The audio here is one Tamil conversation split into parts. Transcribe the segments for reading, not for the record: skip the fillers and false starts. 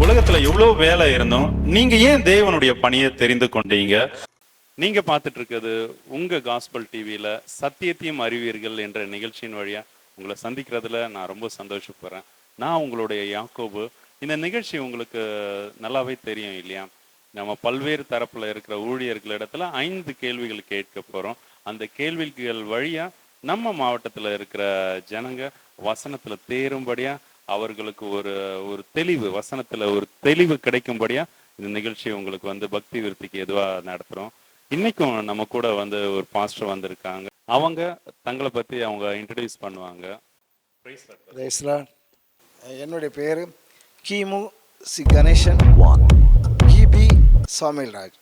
உலகத்துல எவ்வளவு வேலை இருந்தோம், நீங்க ஏன் தேவனுடைய பணியை தெரிந்து கொண்டீங்க? நீங்க பார்த்துட்டு இருக்கிறது உங்க காஸ்பல் டிவியில சத்தியத்தையும் அறிவீர்கள் என்ற நிகழ்ச்சியின் வழியா உங்களை சந்திக்கிறதுல நான் ரொம்ப சந்தோஷப்படுறேன். நான் உங்களுடைய யாக்கோபு. இந்த நிகழ்ச்சி உங்களுக்கு நல்லாவே தெரியும் இல்லையா? நம்ம பல்வேறு தரப்புல இருக்கிற ஊழியர்களிடத்துல 5 கேள்விகள் கேட்க போறோம். அந்த கேள்விகள் வழியா நம்ம மாவட்டத்துல இருக்கிற ஜனங்க வசனத்துல தேரும்படியா, அவர்களுக்கு ஒரு ஒரு தெளிவு, வசனத்துல ஒரு தெளிவு கிடைக்கும்படியா இந்த நிகழ்ச்சி உங்களுக்கு பக்தி விருத்திக்கு எதுவா நடத்துறோம். இன்னைக்கும் நம்ம கூட ஒரு பாஸ்டர் வந்திருக்காங்க. அவங்க தங்களை பத்தி அவங்க இன்ட்ரடியூஸ் பண்ணுவாங்க. என்னுடைய பேர் கிமு சி கணேசன், கிபி சாமில்ராஜ்.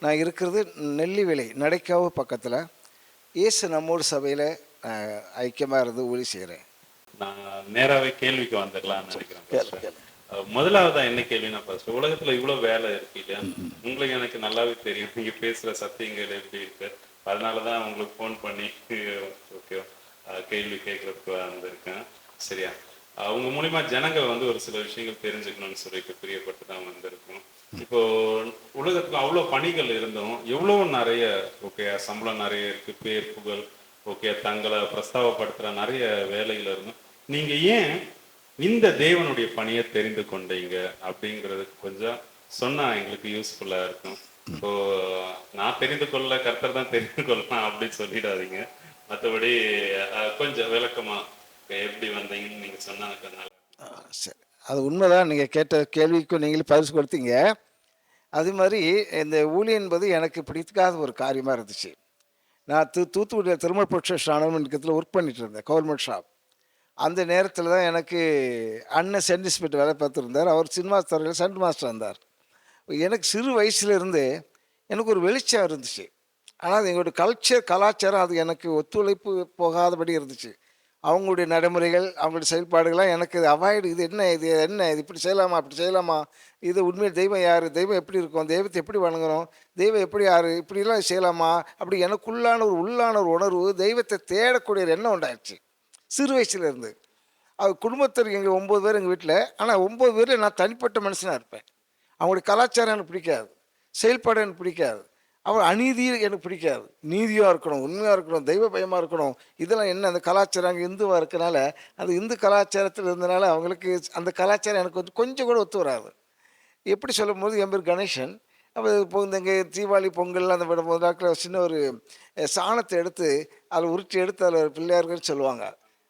நான் இருக்கிறது நெல்லிவிளை நடைக்காவு பக்கத்தில் இயேசு நம்மோடு சபையில் ஐக்கியமாக இருந்து ஊழி செய்கிறேன். நான் நேராகவே கேள்விக்கு வந்துடலாம்னு நினைக்கிறேன். முதலாவதா என்ன கேள்வினா, பாஸ்டர், உலகத்துல இவ்வளவு வேலை இருக்கு இல்லையா? உங்களுக்கு எனக்கு நல்லாவே தெரியும் நீங்க பேசுற சத்தியங்கள் எப்படி இருக்கு. அதனாலதான் உங்களுக்கு போன் பண்ணி ஓகே கேள்வி கேட்கறதுக்கு வந்திருக்கேன். சரியா? அவங்க மூலியமா ஜனங்கள் ஒரு சில விஷயங்கள் தெரிஞ்சுக்கணும்னு சொல்லிட்டு பிரியப்பட்டு தான் வந்திருக்கோம். இப்போ உலகத்துல அவ்வளவு பணிகள் இருந்தும் எவ்வளவு நிறைய சம்பளம் நிறைய இருக்கு, பேர் புகழ் தங்களை பிரஸ்தாவப்படுத்துற நிறைய வேலைகள் இருந்தும் நீங்க ஏன் இந்த தேவனுடைய பணியை தெரிந்து கொண்டீங்க அப்படிங்கிறதுக்கு கொஞ்சம் சொன்னா எங்களுக்கு யூஸ்ஃபுல்லா இருக்கும். இப்போ நான் தெரிந்து கொள்ள, கர்த்தர் தான் தெரிந்து கொள்ளலாம் அப்படின்னு சொல்லிடாதீங்க. மற்றபடி கொஞ்சம் விளக்கமா எப்படி வந்தீங்கன்னு நீங்க சொன்னாங்க. சரி, அது உண்மைதான். நீங்கள் கேட்ட கேள்விக்கும் நீங்களே பரிசு கொடுத்தீங்க. அது மாதிரி இந்த ஊழியம் என்பது எனக்கு பிடிக்காத ஒரு காரியமாக இருந்துச்சு. நான் தூத்துக்குடியில் திருமல் ப்ரொடக்ஷன் ஆனவன் ஒர்க் பண்ணிட்டு இருந்தேன், கவர்மெண்ட் ஷாப். அந்த நேரத்தில் தான் எனக்கு அண்ணன் சென்ட் இன்ஸ்பெக்டர் வேலை பார்த்துருந்தார். அவர் சினிமா துறையில் சென்ட் மாஸ்டர் இருந்தார். எனக்கு சிறு வயசுலேருந்து எனக்கு ஒரு வெளிச்சம் இருந்துச்சு. ஆனால் அது எங்களுடைய கலாச்சாரம் அது எனக்கு ஒத்துழைப்பு போகாதபடி இருந்துச்சு. அவங்களுடைய நடைமுறைகள், அவங்களுடைய செயல்பாடுகள்லாம் எனக்கு அவாய்டு. இது இப்படி செய்யலாமா, அப்படி செய்யலாமா, இது உண்மையில் தெய்வம் யார், தெய்வம் எப்படி இருக்கும், தெய்வத்தை எப்படி வணங்கணும், தெய்வம் எப்படி யார், இப்படிலாம் செய்யலாமா, அப்படி எனக்குள்ளான ஒரு உள்ளான ஒரு உணர்வு, தெய்வத்தை தேடக்கூடிய ஒரு எண்ணம் உண்டாயிடுச்சு சிறு வயசுலேருந்து. அது குடும்பத்தில் எங்கள் 9 பேர் எங்கள் வீட்டில். ஆனால் 9 பேரில் நான் தனிப்பட்ட மனுஷனாக இருப்பேன். அவங்களுடைய கலாச்சாரம் எனக்கு பிடிக்காது, செயல்பாடு எனக்கு பிடிக்காது, அவர் அநீதி எனக்கு பிடிக்காது. நீதியாக இருக்கணும், உண்மையாக இருக்கணும், தெய்வ பயமாக இருக்கணும். இதெல்லாம் என்ன, அந்த கலாச்சாரம் அங்கே இந்துவாக இருக்கனால, அது இந்து கலாச்சாரத்தில் இருந்தனால அவங்களுக்கு அந்த கலாச்சாரம் எனக்கு கொஞ்சம் கூட ஒத்து வராது. எப்படி சொல்லும் போது, என் பேர் கணேசன். அப்போ இப்போ இங்கே தீபாவளி பொங்கல்லாம் அந்த விடும்போது நாட்கள் சின்ன ஒரு சாணத்தை எடுத்து அதில் உருட்டி எடுத்து அதில் பிள்ளையார்கள் சொல்லுவாங்க.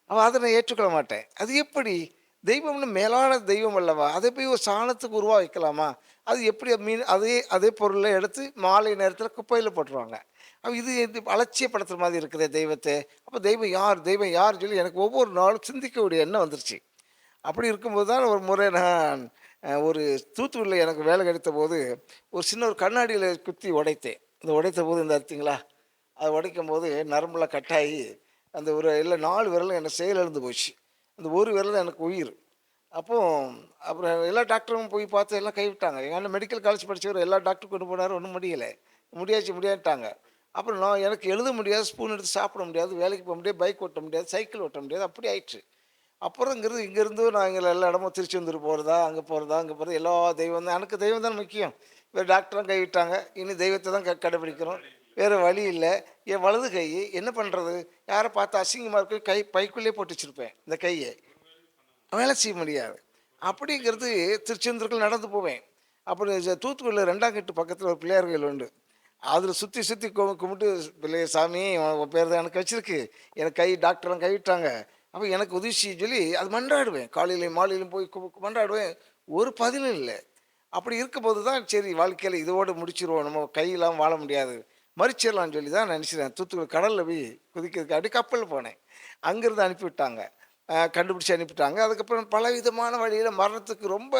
அவன் அதை நான் ஏற்றுக்கொள்ள மாட்டேன். அது எப்படி, தெய்வம்னு மேலான தெய்வம் அல்லவா, அதை போய் ஒரு சாணத்துக்கு உருவா வைக்கலாமா? அது எப்படி அதே பொருளை எடுத்து மாலை நேரத்தில் குப்பையில் போட்டுருவாங்க. அப்போ இது அலட்சியப்படுத்துகிற மாதிரி இருக்குது தெய்வத்தை. அப்போ தெய்வம் யார் சொல்லி எனக்கு ஒவ்வொரு நாளும் சிந்திக்கக்கூடிய எண்ணம் வந்துருச்சு. அப்படி இருக்கும்போது தான் ஒரு முறை நான் ஒரு தூத்துக்குடியில் எனக்கு வேலை கிடைத்த போது ஒரு சின்ன ஒரு கண்ணாடியில் குத்தி உடைத்தேன். இந்த உடைத்த போது இந்த அர்த்தங்களா, அதை உடைக்கும் போது நரம்புலாம் கட்டாகி அந்த ஒரு இல்லை 4 விரலும் என்னை செயலிழந்து போச்சு. அந்த ஒரு விரல் எனக்கு உயிர். அப்புறம் எல்லா டாக்டரும் போய் பார்த்து எல்லாம் கைவிட்டாங்க. எங்கள் அண்ணன் மெடிக்கல் காலேஜ் படித்தவர் எல்லா டாக்டரும் கொண்டு போனார், ஒன்றும் முடியாதுட்டாங்க. அப்புறம் எனக்கு எழுத முடியாது, ஸ்பூன் எடுத்து சாப்பிட முடியாது, வேலைக்கு போக முடியாது, பைக் ஓட்ட முடியாது, சைக்கிள் ஓட்ட முடியாது, அப்படி ஆயிடுச்சு. அப்புறங்கிறது இங்கேருந்து நாங்கள் எல்லா இடமும் திருச்செந்தூர் போகிறதா, அங்கே போகிறது எல்லா தெய்வம் தான். எனக்கு தெய்வம் தான் முக்கியம். வேறு டாக்டரும் கைவிட்டாங்க. இனி தெய்வத்தை தான் கடைப்பிடிக்கிறோம், வேறு வழி இல்லை. என் வலது கை என்ன பண்ணுறது, யாரை பார்த்து அசிங்கமாக இருக்கு, பைக்குள்ளே போட்டு வச்சுருப்பேன் இந்த கையை, வேலை செய்ய முடியாது. அப்படிங்கிறது திருச்செந்தூருக்கு நடந்து போவேன். அப்புறம் தூத்துக்குடியில் 2ஆம் கட்டு பக்கத்தில் ஒரு பிள்ளையார் கோயில் உண்டு. அதில் சுற்றி கும்பிட்டு, பிள்ளைய சாமி உன் பேர் தான் எனக்கு வச்சுருக்கு, எனக்கு டாக்டர்லாம் கைவிட்டாங்க, அப்போ எனக்கு உதவி செய்ய சொல்லி அது மன்றாடுவேன். காலையிலையும் மாலையிலையும் போய் மன்றாடுவேன். ஒரு பதிலும் இல்லை. அப்படி இருக்கும்போது தான் சரி, வாழ்க்கையில் இதோடு முடிச்சிருவோம், நம்ம கையெல்லாம் வாழ முடியாது, மறிச்சிடலான்னு சொல்லி தான் நினச்சிட்டேன். தூத்துக்குடி கடலில் போய் குதிக்கிறதுக்கு அப்படி கப்பலில் போனேன். அங்கேருந்து அனுப்பிவிட்டாங்க, கண்டுபிடிச்சி அனுப்பிட்டாங்க. அதுக்கப்புறம் பல விதமான வழியில் மரணத்துக்கு ரொம்ப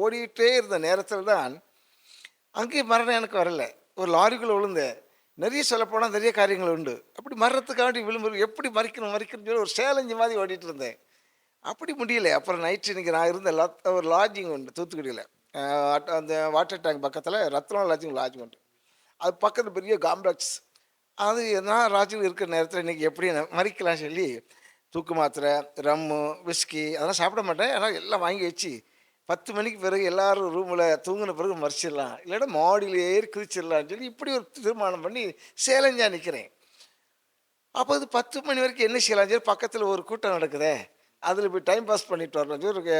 ஓடிக்கிட்டே இருந்த நேரத்தில் தான் அங்கேயும் மரணம் எனக்கு வரலை. ஒரு லாரிக்குள்ளே விழுந்தேன். நிறைய சொல்லப்போனால் நிறைய காரியங்கள் உண்டு. அப்படி மரணத்துக்காண்டி விழும்பு எப்படி மறிக்கணும்னு சொல்லி ஒரு சேலஞ்சு மாதிரி ஓடிட்டு இருந்தேன். அப்படி முடியலை. அப்புறம் நைட்டு இன்றைக்கி நான் இருந்த ஒரு லாட்ஜிங் உண்டு தூத்துக்குடியில், அந்த வாட்டர் டேங்க் பக்கத்தில் ரத்னா லாட்ஜிங் உண்டு. அது பக்கத்தில் பெரிய காம்ப்ளெக்ஸ். அது நான் ராஜ்யத்தில் இருக்கிற நேரத்தில் இன்றைக்கி எப்படி மறிக்கலாம் சொல்லி தூக்கு மாத்திரை, ரம்மு, விஸ்கி அதெல்லாம் சாப்பிட மாட்டேன். ஆனால் எல்லாம் வாங்கி வச்சு 10 மணிக்கு பிறகு எல்லாரும் ரூமில் தூங்கின பிறகு மறிச்சிடலாம், இல்லாட்டா மாடியில் ஏறி குதிச்சிடலாம்னு சொல்லி இப்படி ஒரு தீர்மானம் பண்ணி சேலஞ்சா நிற்கிறேன். அப்போ அது 10 மணி வரைக்கும் என்ன செய்யலாம் சொல்லி பக்கத்தில் ஒரு கூட்டம் நடக்குதே, அதில் போய் டைம் பாஸ் பண்ணிட்டு வரலாம் சொல்லி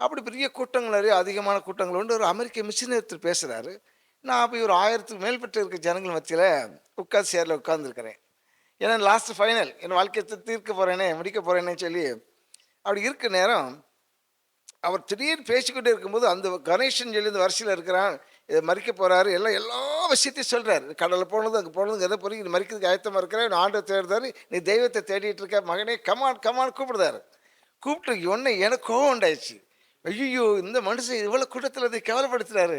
அப்படி பெரிய கூட்டங்கள் நிறைய அதிகமான கூட்டங்கள் உண்டு. ஒரு அமெரிக்க மிஷினரி ஒருத்தர் பேசுகிறாரு. நான் போய் ஒரு 1000க்கு மேற்பட்ட இருக்க ஜனங்கள் மத்தியில் உட்காந்து சேரில் உட்காந்துருக்கிறேன். ஏன்னா லாஸ்ட் ஃபைனல் என் வாழ்க்கையை தீர்க்க போகிறேனே, முடிக்க போகிறேனே சொல்லி அப்படி இருக்க நேரம் அவர் திடீர்னு பேசிக்கிட்டே இருக்கும்போது அந்த கணேசன் சொல்லி இந்த வரிசையில் இருக்கிறான், இதை மறிக்க போகிறாரு, எல்லாம் எல்லா விஷயத்தையும் சொல்கிறார். கடலில் போனது அங்கே போனது எதை போய் இது மறிக்கிறதுக்கு ஆயத்தமாக இருக்கிறேன், நான் ஆண்டை தேடுதாரு, நீ தெய்வத்தை தேடிட்டு இருக்க மகனே, கமான் கமான் கூப்பிடுதாரு. கூப்பிட்டு உடனே எனக்கு கோவம் உண்டாயிடுச்சு. ஐயோ, இந்த மனுஷன் இவ்வளோ கூட்டத்தில் அதை கேவலப்படுத்துகிறாரு,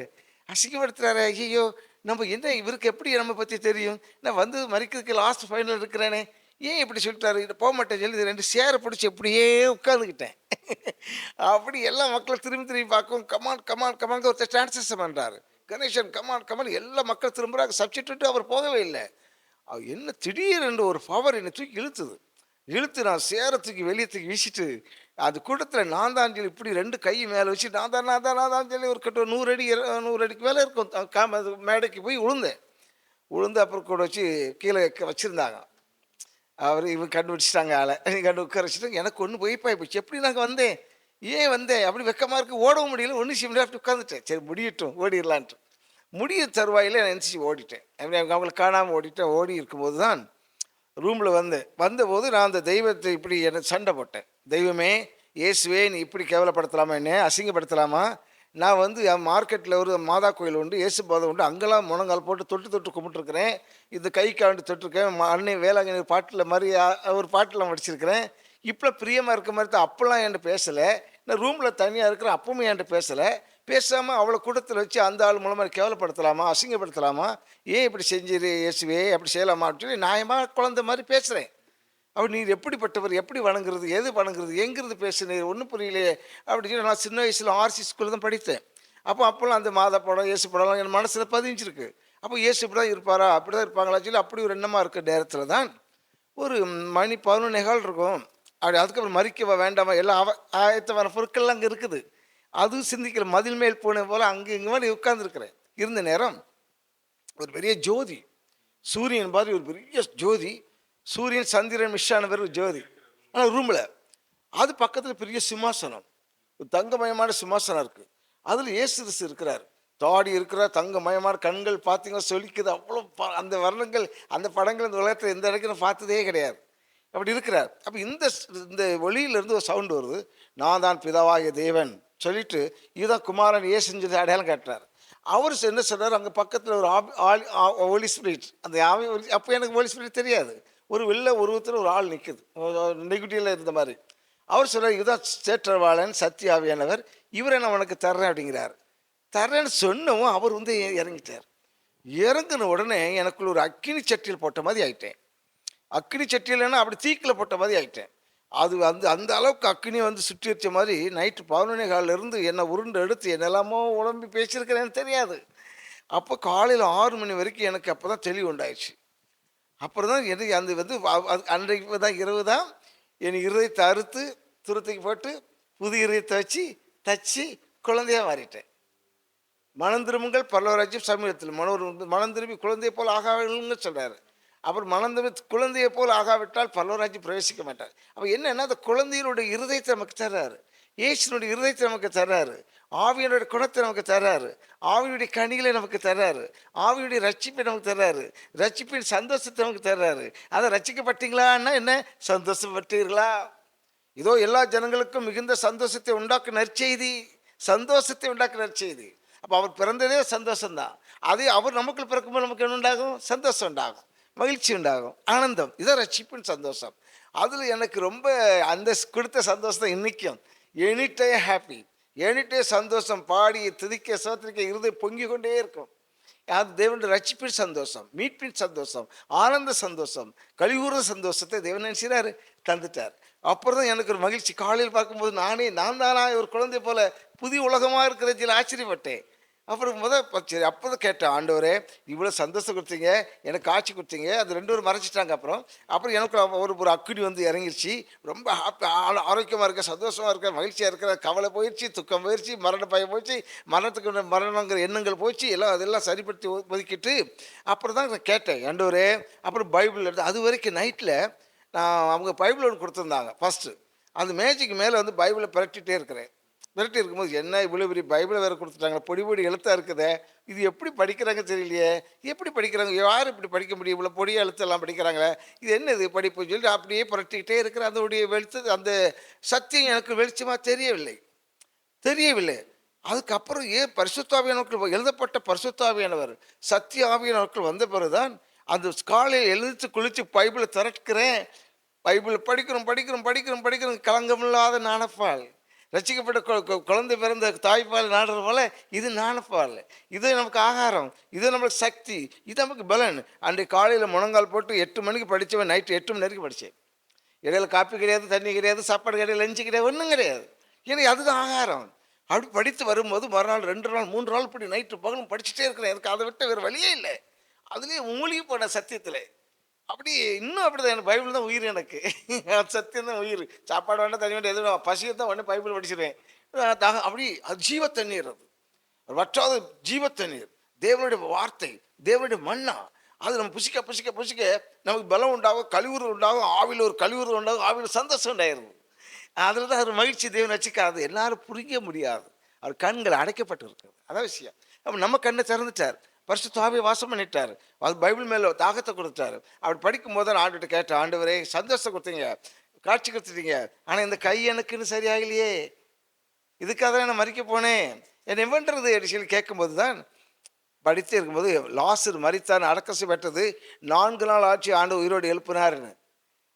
அசிங்கப்படுத்துகிறாரு. ஐயோ, நம்ம என்ன இவருக்கு எப்படி நம்ம பற்றி தெரியும், நான் வந்து மறிக்கிறதுக்கு லாஸ்ட் ஃபைனல் இருக்கிறேனே, ஏன் இப்படி சொல்லிட்டாரு, இது போக மாட்டேன்னு சொல்லி 2 சேரை பிடிச்சி இப்படியே உட்காந்துக்கிட்டேன். அப்படி எல்லா மக்களும் திரும்பி திரும்பி பார்க்கும், கமான் கமான் கமான் ஒருத்தர் டிரான்ஸ்லேஷன் பண்ணுறாரு, கணேசன் கமான் கமான், எல்லா மக்கள் திரும்புகிறாங்க. சப்ஜெக்ட் அவர் போகவே இல்லை. என்ன திடீரென்று ஒரு பவர் என்னை தூக்கி இழுத்து நான் சேரை தூக்கி வெளியே தூக்கி வீசிட்டு அது கூட்டத்தில் நான் தான் சொல்லி இப்படி 2 கை மேலே வச்சு நான் தான் சொல்லி ஒரு கட்ட 100 அடி 100 அடிக்கு மேலே இருக்கும் அது மேடைக்கு போய் விழுந்து அப்புறம் கூட வச்சு கீழே வச்சுருந்தாங்க. அவர் இவங்க கண்டுபிடிச்சிட்டாங்க ஆளை, கண்டு உட்கார வச்சுட்டு எனக்கு ஒன்று போயிடுச்சு. எப்படி நாங்கள் வந்தேன், ஏன் வந்தேன், அப்படி வெக்கமாக இருக்குது, ஓடவும் முடியல, ஒன்றும் செய்ய முடியாது, உட்காந்துட்டேன். சரி முடியட்டும், ஓடிடலான்ட்டு முடிய தருவாயில் நான் நினச்சி ஓடிட்டேன். அவங்களுக்கு காணாமல் ஓடி இருக்கும்போது தான் ரூமில் வந்தபோது நான் அந்த தெய்வத்தை இப்படி எனக்கு சண்டை போட்டேன். தெய்வமே, இயேசுவே, நீ இப்படி கேவலப்படுத்தலாமா, என்ன அசிங்கப்படுத்தலாமா, நான் வந்து மார்க்கெட்டில் ஒரு மாதா கோயில் உண்டு, இயேசு பாதம் உண்டு, அங்கெல்லாம் முழங்கால் போட்டு தொட்டு கும்பிட்டுருக்கிறேன், இந்த கைக்காண்டு தொட்டிருக்கேன், அன்னை வேளாங்கண்ணி பாட்டில் மாதிரி ஒரு பாட்டெலாம் படிச்சிருக்கிறேன், இப்போ பிரியமாக இருக்க மாதிரி தான் அப்போல்லாம் என்கிட்ட பேசலை, நான் ரூமில் தனியாக இருக்கிறேன் அப்பவும் என்கிட்ட பேசாமல் அவ்வளோ கூட்டத்தில் வச்சு அந்த ஆள் மூலமாக கேவலப்படுத்தலாமா, அசிங்கப்படுத்தலாமா, ஏன் இப்படி செஞ்சிரு இயேசுவே, அப்படி செய்யலாமா அப்படின்னு சொல்லி நியாயமாக குழந்தை மாதிரி பேசுகிறேன். அப்படி நீர் எப்படிப்பட்டவர், எப்படி வணங்குறது, எது வணங்குறது, எங்கிறது பேசுனீர், ஒன்றும் புரியலையே அப்படின்னு சொல்லி நான் சின்ன வயசில் ஆர்சி ஸ்கூலில் தான் படித்தேன். அப்போல்லாம் அந்த மாதா படம், இயேசு படம்லாம் என் மனசில் பதிஞ்சிருக்கு. அப்போ இயேசு இப்படி தான் இருப்பாரா, அப்படி தான் இருப்பாங்களா சொல்லி அப்படி ஒரு எண்ணமாக இருக்க நேரத்தில் தான் ஒரு மணி 11:15 இருக்கும். அப்படி அதுக்கப்புறம் மறிக்கவா வேண்டாமா, எல்லாம் ஆயத்தமான பொருட்கள்லாம் அங்கே இருக்குது. அதுவும் சிந்திக்கிற மதில் மேல் போன போல் அங்கே இங்கே மாதிரி உட்கார்ந்துருக்கிறேன். இருந்த நேரம் ஒரு பெரிய ஜோதி, சூரியன் மாதிரி ஒரு பெரிய ஜோதி, சூரியன் சந்திரன் மிஷான பிறகு ஜோதி, ஆனால் ரூமில் அது பக்கத்தில் பெரிய சிம்மாசனம், ஒரு தங்கமயமான சிம்மாசனம் இருக்குது. அதில் இயேசு இருக்கிறார், தாடி இருக்கிறார், தங்கமயமான கண்கள் பார்த்தீங்கன்னா சொலிக்குது, அவ்வளோ அந்த வர்ணங்கள் அந்த படங்கள் இந்த உலகத்தில் எந்த இடத்துல பார்த்ததே கிடையாது. அப்படி இருக்கிறார். அப்போ இந்த ஒளியிலேருந்து ஒரு சவுண்டு வருது, நான் தான் பிதாவாகிய தேவன் சொல்லிட்டு இதுதான் குமாரன் இயேசுன்னு சொல்லி அடையாளம் காட்டுறார். அவர் என்ன சொல்கிறார், அங்கே பக்கத்தில் ஒரு ஹோலி ஸ்பிரிட், அந்த ஆவி, அப்போ எனக்கு ஹோலி ஸ்பிரிட் தெரியாது, ஒரு வெள்ளை உருவத்தில் ஒரு ஆள் நிற்குது, நெகட்டிவில் இருந்த மாதிரி. அவர் சொல்கிறார், இதுதான் சேற்றவாளன் சத்திய ஆவியானவர், இவரை நான் உனக்கு தர்றேன் அப்படிங்கிறார். தர்றேன்னு சொன்னவும் அவர் வந்து இறங்கிட்டார். இறங்கின உடனே எனக்குள்ள ஒரு அக்கினி சட்டியில் போட்ட மாதிரி ஆயிட்டேன். அக்கினி சட்டியில்னா அப்படி தீக்கில் போட்ட மாதிரி ஆயிட்டேன். அது அந்த அளவுக்கு அக்கினி வந்து சுற்றி வச்ச மாதிரி நைட்டு 11:15 என்னை உருண்டு எடுத்து என்னெல்லாமோ உடம்பி பேசியிருக்கிறேன்னு தெரியாது. அப்போ காலையில் 6 மணி வரைக்கும் எனக்கு அப்போ தான் தெளிவு உண்டாயிடுச்சு. அப்புறம் தான் எனக்கு அந்த வந்து அன்றைக்கு தான் இரவு தான் என் இருதயத்தை அறுத்து துருத்துக்கு போட்டு புது இருதயத்தை வச்சு தச்சு குழந்தையாக மாறிட்டேன். மனம் திரும்புங்கள் பரலோகராஜ்யம் சமீபத்தில், மனம் திரும்பி குழந்தையை போல் ஆகாவில்னு சொல்கிறாரு. அப்புறம் மனம் திரும்பி குழந்தையை போல் ஆகாவிட்டால் பரலோகராஜ்யம் பிரவேசிக்க மாட்டார். அப்போ என்னென்னா அந்த குழந்தையினுடைய இருதயத்தை நமக்கு தர்றாரு, இயேசுனுடைய இருதயத்தை நமக்கு தர்றாரு, ஆவியனுடைய குணத்தை நமக்கு தர்றாரு, ஆவியுடைய கனிகளை நமக்கு தர்றாரு, ஆவியுடைய ரட்சிப்பை நமக்கு தர்றாரு, ரட்சிப்பின் சந்தோஷத்தை நமக்கு தர்றாரு. அதை ரட்சிக்கப்பட்டீங்களான்னா என்ன, சந்தோஷப்பட்டீர்களா, இதோ எல்லா ஜனங்களுக்கும் மிகுந்த சந்தோஷத்தை உண்டாக்கும் நற்செய்தி, சந்தோஷத்தை உண்டாக்கும் நற்செய்தி. அப்போ அவர் பிறந்ததே சந்தோஷம்தான். அதே அவர் நமக்குள் பிறக்கும்போது நமக்கு என்ன உண்டாகும், சந்தோஷம் உண்டாகும், மகிழ்ச்சி உண்டாகும், ஆனந்தம். இதான் ரட்சிப்பின் சந்தோஷம். அதில் எனக்கு ரொம்ப அந்த கொடுத்த சந்தோஷத்தை இன்றைக்கும் எனிட்டே ஹாப்பி, எனிட்டே சந்தோஷம், பாடி துதிக்க சோத்திரிக்க இருதயம் பொங்கி கொண்டே இருக்கும். அது தேவனுடைய ரட்சிப்பின் சந்தோஷம், மீட்பின் சந்தோஷம், ஆனந்த சந்தோஷம், கழிவுற சந்தோஷத்தை தேவன் நினைச்சாரு தந்துட்டார். அப்புறம் தான் எனக்கு ஒரு மகிழ்ச்சி. காலையில் பார்க்கும்போது நான் தானா ஒரு குழந்தை போல புதிய உலகமாக இருக்கிறதில் ஆச்சரியப்பட்டேன். அப்புறம் சரி அப்போ தான் கேட்டேன், ஆண்டவரே இவ்வளோ சந்தோஷம் கொடுத்தீங்க, எனக்கு காட்சி கொடுத்தீங்க, அது 2 பேரும் மறைச்சிட்டாங்க. அப்புறம் எனக்கு ஒரு ஒரு அக்கினி வந்து இறங்கிருச்சு. ரொம்ப ஹாப்பி, ஆரோக்கியமாக இருக்கேன், சந்தோஷமாக இருக்கேன், மகிழ்ச்சியாக இருக்கிறேன். கவலை போயிடுச்சு, துக்கம் போயிடுச்சு, மரண பயம் போயிடுச்சு, மரணங்கிற எண்ணங்கள் போயிடுச்சு, எல்லாம் அதெல்லாம் சரிப்படுத்தி ஒதுக்கிட்டு அப்புறம் தான் நான் கேட்டேன், ஆண்டவரே. அப்புறம் பைபிள் எடுத்து அது வரைக்கும் நைட்டில் நான் அவங்க பைபிள் ஒன்று கொடுத்துருந்தாங்க ஃபஸ்ட்டு. அந்த மேஜைக்கு மேலே வந்து பைபிளை பிரட்டிகிட்டே இருக்கிறேன். விரட்டி இருக்கும்போது என்ன இவ்வளோ பெரிய பைபிளை வேறு கொடுத்துட்டாங்க, பொடி பொடி எழுத்தாக இருக்குதே, இது எப்படி படிக்கிறாங்க தெரியலையே, எப்படி படிக்கிறாங்க, யார் இப்படி படிக்க முடியும், இவ்வளோ பொடிய எழுத்தெல்லாம் படிக்கிறாங்களே, இது என்ன இது படிப்புன்னு சொல்லிட்டு அப்படியே புரட்டிக்கிட்டே இருக்கிற அதோடைய வெளுத்து அந்த சத்தியம் எனக்கு வெளிச்சமாக தெரியவில்லை தெரியவில்லை. அதுக்கப்புறம் ஏன் பரிசுத்தாவியானவர்கள் எழுதப்பட்ட பரிசுத்தாவியானவர் சத்திய ஆவியானவர்கள் வந்த பிறகுதான் அந்த காலையில் எழுதிச்சு குளித்து பைபிளை திறக்கிறேன். பைபிளை படிக்கிறோம் படிக்கிறோம் படிக்கிறோம் படிக்கிறோம், களங்கமில்லாத ஞானப்பால். ரசிக்கப்பட்ட குழந்தை பிறந்த தாய்ப்பால் நாடுற போல இது ஞானப்பால். இது நமக்கு ஆகாரம், இது நம்மளுக்கு சக்தி, இது நமக்கு பலன். அன்றைக்கு காலையில் முழங்கால் போட்டு 8 மணிக்கு படித்தவன் நைட்டு 8 மணி வரைக்கும் படித்தேன். இடையில காப்பி கிடையாது, தண்ணி கிடையாது, சாப்பாடு கிடையாது, லஞ்சு கிடையாது, ஒன்றும் கிடையாது. ஏன்னா அதுதான் ஆகாரம். அப்படி படித்து வரும்போது மறுநாள் 2 நாள் 3 நாள் இப்படி நைட்டு பகலும் படிச்சுட்டே இருக்கிறேன். எனக்கு அதை விட்ட வேறு வழியே இல்லை. அதுலேயே மூழ்கி போன சத்தியத்தில் அப்படி இன்னும் அப்படி தான். எனக்கு பைபிள் தான் உயிர், எனக்கு சத்தியம் தான் உயிர். சாப்பாடு வேண்டாம், தண்ணி வேண்டாம், எதுவும் பசியை தான் உடனே பைபிள் படிச்சிருவேன். அப்படி அது ஜீவ தண்ணீர், அது வற்றாத ஜீவ தண்ணீர், தேவனுடைய வார்த்தை, தேவனுடைய மன்னா. அது நம்ம புசிக்க புசிக்க புசிக்க நமக்கு பலம் உண்டாகும், கழிவுறு உண்டாகும், ஆவியில் ஒரு கழிவுறு உண்டாகும், ஆவியில் சந்தோஷம் உண்டாயிருது. அதில் தான் ஒரு மகிழ்ச்சி தேவன் வச்சுக்காது. எல்லாரும் புரிய முடியாது, அவர் கண்கள் அடைக்கப்பட்டு இருக்கிறது. அதான் விஷயம். அப்போ நம்ம கண்ணை திறந்துட்டார், பரிசுத்த ஆவியை வாசம் பண்ணிட்டார், அது பைபிள் மேலே தாகத்தை கொடுத்தாரு. அப்படி படிக்கும் போது நான் ஆண்டுகிட்ட கேட்டேன், ஆண்டவரே சந்தோஷம் கொடுத்தீங்க, காட்சி கொடுத்துட்டீங்க, ஆனால் இந்த கை எனக்குன்னு சரியாகலையே, இதுக்காக தான் நான் மறிக்க போனேன், என்னை பண்ணுறது அப்படின்னு சொல்லி கேட்கும்போது தான் படித்தே இருக்கும்போது லாசர் மரித்தான், அடக்கம் செய்யப்பட்டது, 4 நாள் ஆட்சி ஆண்டு உயிரோடு எழுப்பினார்னு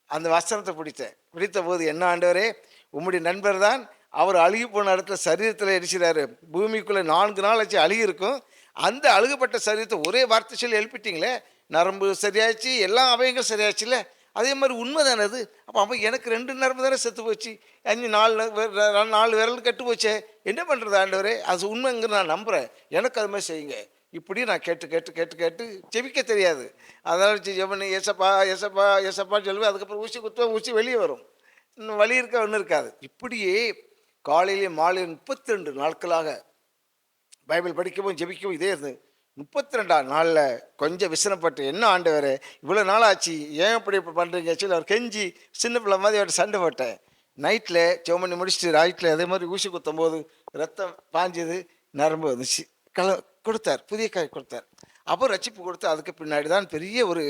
அந்த வசனத்தை பிடித்த போது, என்ன ஆண்டவரே உம்முடைய நண்பர் தான், அவர் அழுகி போன இடத்துல சரீரத்தில் அடிச்சிடாரு, பூமிக்குள்ளே 4 நாள் ஆச்சு அழுகி இருக்கும், அந்த அழுகப்பட்ட சரீரத்தை ஒரே வார்த்தை சொல்லி எழுப்பிட்டீங்களே, நரம்பு சரியாச்சு, எல்லா அவயங்களும் சரியாச்சுல்ல, அதே மாதிரி உண்மை தானே அது. அப்போ எனக்கு 2 நரம்பு தானே செத்து போச்சு, 4 விரல் கட்டு போச்சே, என்ன பண்ணுறது ஆண்டவரே, அது உண்மைங்கிற நான் நம்புகிறேன், எனக்கு அது மாதிரி செய்யுங்க. இப்படி நான் கேட்டு கேட்டு கேட்டு கேட்டு ஜெபிக்க தெரியாது, அதனால் ஜெபனி ஏசப்பா ஏசப்பா ஏசப்பான்னு சொல்லுவேன். அதுக்கப்புறம் ஊசி குத்துவேன், ஊசி வெளியே வரும், இன்னும் வலி இருக்க ஒன்றும் இருக்காது. இப்படியே காலையிலே மாலையில் 32 நாட்களாக பைபிள் படிக்கவும் ஜெபிக்கவும் இதே இருந்தது. 32ஆம் நாளில் கொஞ்சம் விசனப்பட்டு, என்ன ஆண்டவரே இவ்வளோ நாள் ஆச்சு, ஏன் இப்படி பண்ணுறீங்க சொல்லி அவர் கெஞ்சி சின்ன பிள்ளை மாதிரி அவர்கிட்ட சண்டை போட்டேன். நைட்டில் ஜெபம் முடிச்சுட்டு நைட்டில் அதே மாதிரி ஊசி குத்தும் போது ரத்தம் பாஞ்சது, நரம்பு வந்துச்சு, கொடுத்தார், புதிய காய் கொடுத்தார். அப்போ ரட்சிப்பு கொடுத்து அதுக்கு பின்னாடி தான் பெரிய ஒரு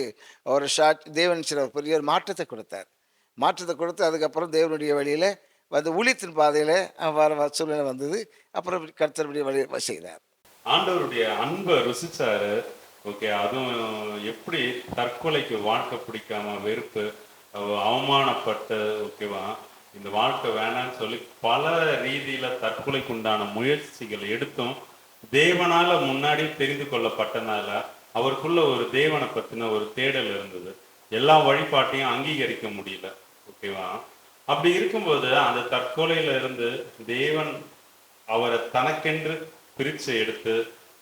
தேவன் சில பெரிய ஒரு மாற்றத்தை கொடுத்தார். மாற்றத்தை கொடுத்து அதுக்கப்புறம் தேவனுடைய வழியில் வந்து ஊழியத்தின் பாதையில் வர சூழ்நிலை வந்தது. அப்புறம் கர்த்தருடைய வழி செய்தார். ஆண்டவருடைய அன்பை ருசிச்சாரு. ஓகே, அதுவும் எப்படி தற்கொலைக்கு வாழ்க்கை பிடிக்காம வெறுப்பு, அவமானப்பட்டு, ஓகேவா இந்த வாழ்க்கை வேணான்னு சொல்லி பல ரீதியில தற்கொலைக்கு உண்டான முயற்சிகள் எடுத்தும் தேவனால முன்னாடி தெரிந்து கொள்ளப்பட்டனால அவருக்குள்ள ஒரு தேவனை பத்தின ஒரு தேடல் இருந்தது. எல்லா வழிபாட்டையும் அங்கீகரிக்க முடியல, ஓகேவா. அப்படி இருக்கும்போது அந்த தற்கொலையில இருந்து தேவன் அவரை தனக்கென்று பிரிச்சு எடுத்து,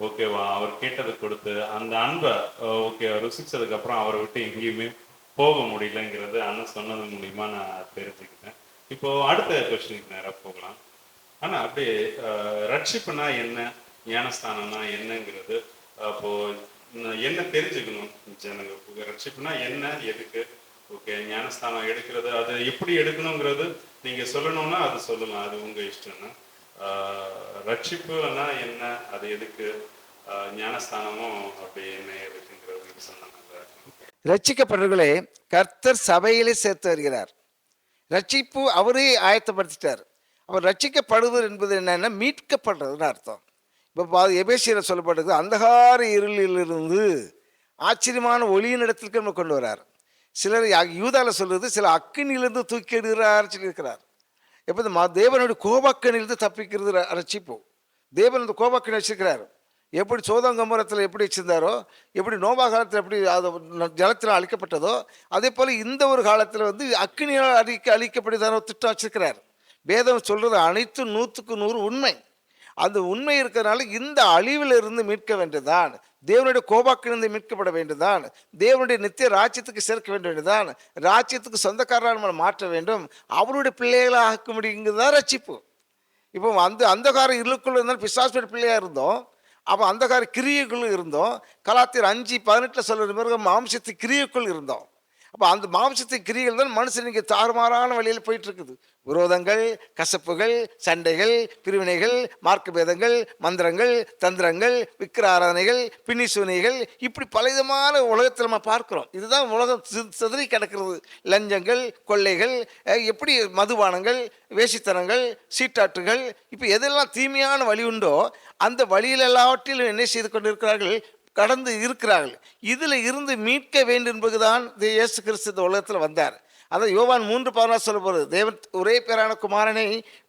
ஓகேவா, அவர் கேட்டதை கொடுத்து அந்த அன்பை ஓகே ருசிச்சதுக்கு அப்புறம் அவரை விட்டு எங்கேயுமே போக முடியலங்கிறது அண்ணன் சொன்னது மூலியமா நான் தெரிஞ்சுக்கிட்டேன். இப்போ அடுத்த கொஸ்டினுக்கு நேராக போகலாம். ஆனா அப்படியே ரட்சிப்புனா என்ன, ஞானஸ்தானம்னா என்னங்கிறது அப்போ என்ன தெரிஞ்சுக்கணும் ஜனங்க. ரட்சிப்புனா என்ன, எதுக்கு, ஓகே ஞானஸ்தானம் எடுக்கிறது அது எப்படி எடுக்கணுங்கிறது நீங்க சொல்லணும்னா அது சொல்லலாம், அது உங்க இஷ்டம்னா. ரட்சிப்புனா என்ன, அது எதுக்கு, ஞானஸ்தானமும் அப்படி என்ன எதுக்குங்கிறது சொன்னாங்க. ரட்சிக்கப்படுறவர்களே கர்த்தர் சபையிலே சேர்த்து வருகிறார். ரட்சிப்பு அவரே ஆயத்தப்படுத்திட்டார். அவர் ரட்சிக்கப்படுவது என்பது என்னன்னா மீட்கப்படுறதுன்னு அர்த்தம். இப்போ எபேசியர் சொல்லப்பட்டது, அந்தகார இருளிலிருந்து ஆச்சரியமான ஒளியின் இடத்திற்கு நம்ம கொண்டு வரார். சிலர் யூதால சொல்றது, சில அக்கினிலிருந்து தூக்கி எடுக்கிறார் சொல்லியிருக்கிறார். எப்போ தேவனுடைய கோபாக்கனிலிருந்து தப்பிக்கிறது ரட்சிப்பு. தேவன் அந்த கோபாக்கனி வச்சிருக்கிறார். எப்படி சோதங்கமரத்தில் எப்படி வச்சிருந்தாரோ, எப்படி நோபா காலத்தில் எப்படி அது ஜலத்தில் அழிக்கப்பட்டதோ, அதே போல் இந்த ஒரு காலத்தில் வந்து அக்கினியால் அழிக்கப்படுதாரோ திட்டம் வச்சிருக்கிறார். வேதம் சொல்றது அனைத்து 100க்கு 100 உண்மை. அந்த உண்மை இருக்கிறதுனால இந்த அழிவிலிருந்து மீட்க வேண்டியதுதான், தேவனுடைய கோபாக்கிலிருந்து மீட்கப்பட வேண்டியதுதான், தேவனுடைய நித்திய ராஜ்யத்துக்கு சேர்க்க வேண்டியதுதான், ராஜ்யத்துக்கு சொந்தக்காரராக நம்மளை மாற்ற வேண்டும், அவருடைய பிள்ளைகளாக ஆக்க முடியுங்கிறதுதான் ரட்சிப்பு. இப்போ அந்தகார இருளுக்குள்ள இருந்தால் பிசாசுடைய பிள்ளையாக இருந்தோம். அப்போ அந்தகார கிரியைக்குள்ள இருந்தோம். கலாத்தியர் 5:18 சொல்கிற பிறகு மாம்சத்து கிரியைக்குள் இருந்தோம். அப்போ அந்த மாம்சத்து கிரியைகள் தான் மனுஷன் இங்கே தாறுமாறான வழியில் போயிட்டு இருக்குது. விரோதங்கள், கசப்புகள், சண்டைகள், பிரிவினைகள், மார்க்க பேதங்கள், மந்திரங்கள், தந்திரங்கள், விக்கிர ஆராதனைகள், பின்னிசூனிகள், இப்படி பலவிதமான உலகத்தில் நம்ம பார்க்கிறோம். இதுதான் உலகம் சிதறி கிடக்கிறது. லஞ்சங்கள், கொள்ளைகள், எப்படி மதுபானங்கள், வேசித்தனங்கள், சீட்டாட்டுகள், இப்போ எதெல்லாம் தீமையான வழி உண்டோ அந்த வழியில் எல்லாவற்றிலும் என்ன செய்து கொண்டிருக்கிறார்கள், கடந்து இருக்கிறார்கள். இதில் இருந்து மீட்க வேண்டும் என்பதுதான் இயேசு கிறிஸ்து இந்த உலகத்தில் வந்தார். அதான் யோவான் 3:16 சொல்ல போகிறது, தேவன் ஒரே பேரான குமாரனை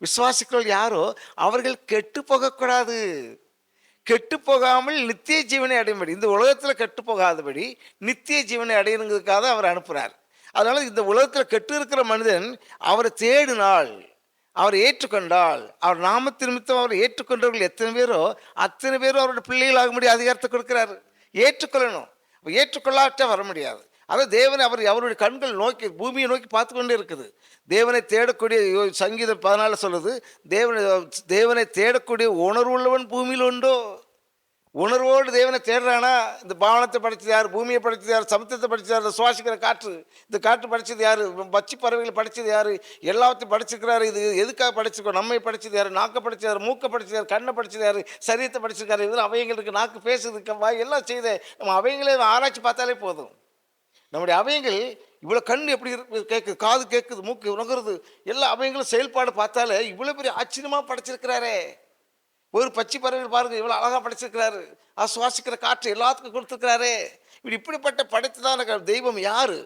விசுவாசிக்கிறவர்கள் யாரோ அவர்கள் கெட்டு போகக்கூடாது, கெட்டு போகாமல் நித்திய ஜீவனை அடையும்படி, இந்த உலகத்தில் கெட்டு போகாதபடி நித்திய ஜீவனை அடையணுங்கிறதுக்காக அவர் அனுப்புகிறார். அதனால இந்த உலகத்தில் கெட்டு இருக்கிற மனிதன் அவரை தேடினால், அவர் ஏற்றுக்கொண்டால், அவர் நாமத்தின் நிமித்தம் அவர் ஏற்றுக்கொண்டவர்கள் எத்தனை பேரோ அத்தனை பேரும் அவருடைய பிள்ளைகளாக முடிய அதிகாரத்தை கொடுக்கிறாரு. ஏற்றுக்கொள்ளணும். ஏற்றுக்கொள்ளாட்ட வர முடியாது. அதாவது தேவனை அவருடைய கண்கள் நோக்கி பூமியை நோக்கி பார்த்து கொண்டே இருக்குது. தேவனை தேடக்கூடிய சங்கீதம் 14 சொல்லுது, தேவனை தேடக்கூடிய உணர்வுள்ளவன் பூமியில் உண்டோ. உணர்வோடு தேவனை தேடுறானா? இந்த பாவனத்தை படைச்சது யார், பூமியை படைச்சது யார், சமுத்திரத்தை படைச்சது யார், சுவாசிக்கிற காற்று, இந்த காற்று படைச்சது யார், பச்சி பறவைகளை படைச்சது யார், எல்லாத்தையும் படைச்சிருக்கிறாரு. இது எதுக்காக படைச்சிருக்கோம்? நம்மை படைச்சது யார், நாக்கை படைச்சது யார், மூக்கை படைச்சது யார், கண்ணை படைச்சது யார், சரீரத்தை படைச்சிருக்காரு. இதெல்லாம் அவயங்களுக்கு நாக்கு பேசுறதுக்கு வாய் எல்லாம் செய்த நம்ம அவயங்களே ஆராய்ச்சி பார்த்தாலே போதும். நம்முடைய அவயங்கள் இவ்வளோ கண் எப்படி கேட்குது, காது கேட்குது, மூக்கு உணங்குறது, எல்லா அவயங்களும் செயல்பாடு பார்த்தாலே இவ்வளோ பெரிய ஆச்சரியமாக படைச்சிருக்கிறாரே. ஒரு பச்சை பறவைகள் பாருங்க, இவ்வளோ அழகாக படைச்சிருக்கிறாரு. அது சுவாசிக்கிற காற்று எல்லாத்துக்கும் கொடுத்துருக்கிறாரே. இப்படிப்பட்ட படைத்ததான தெய்வம் யாரு?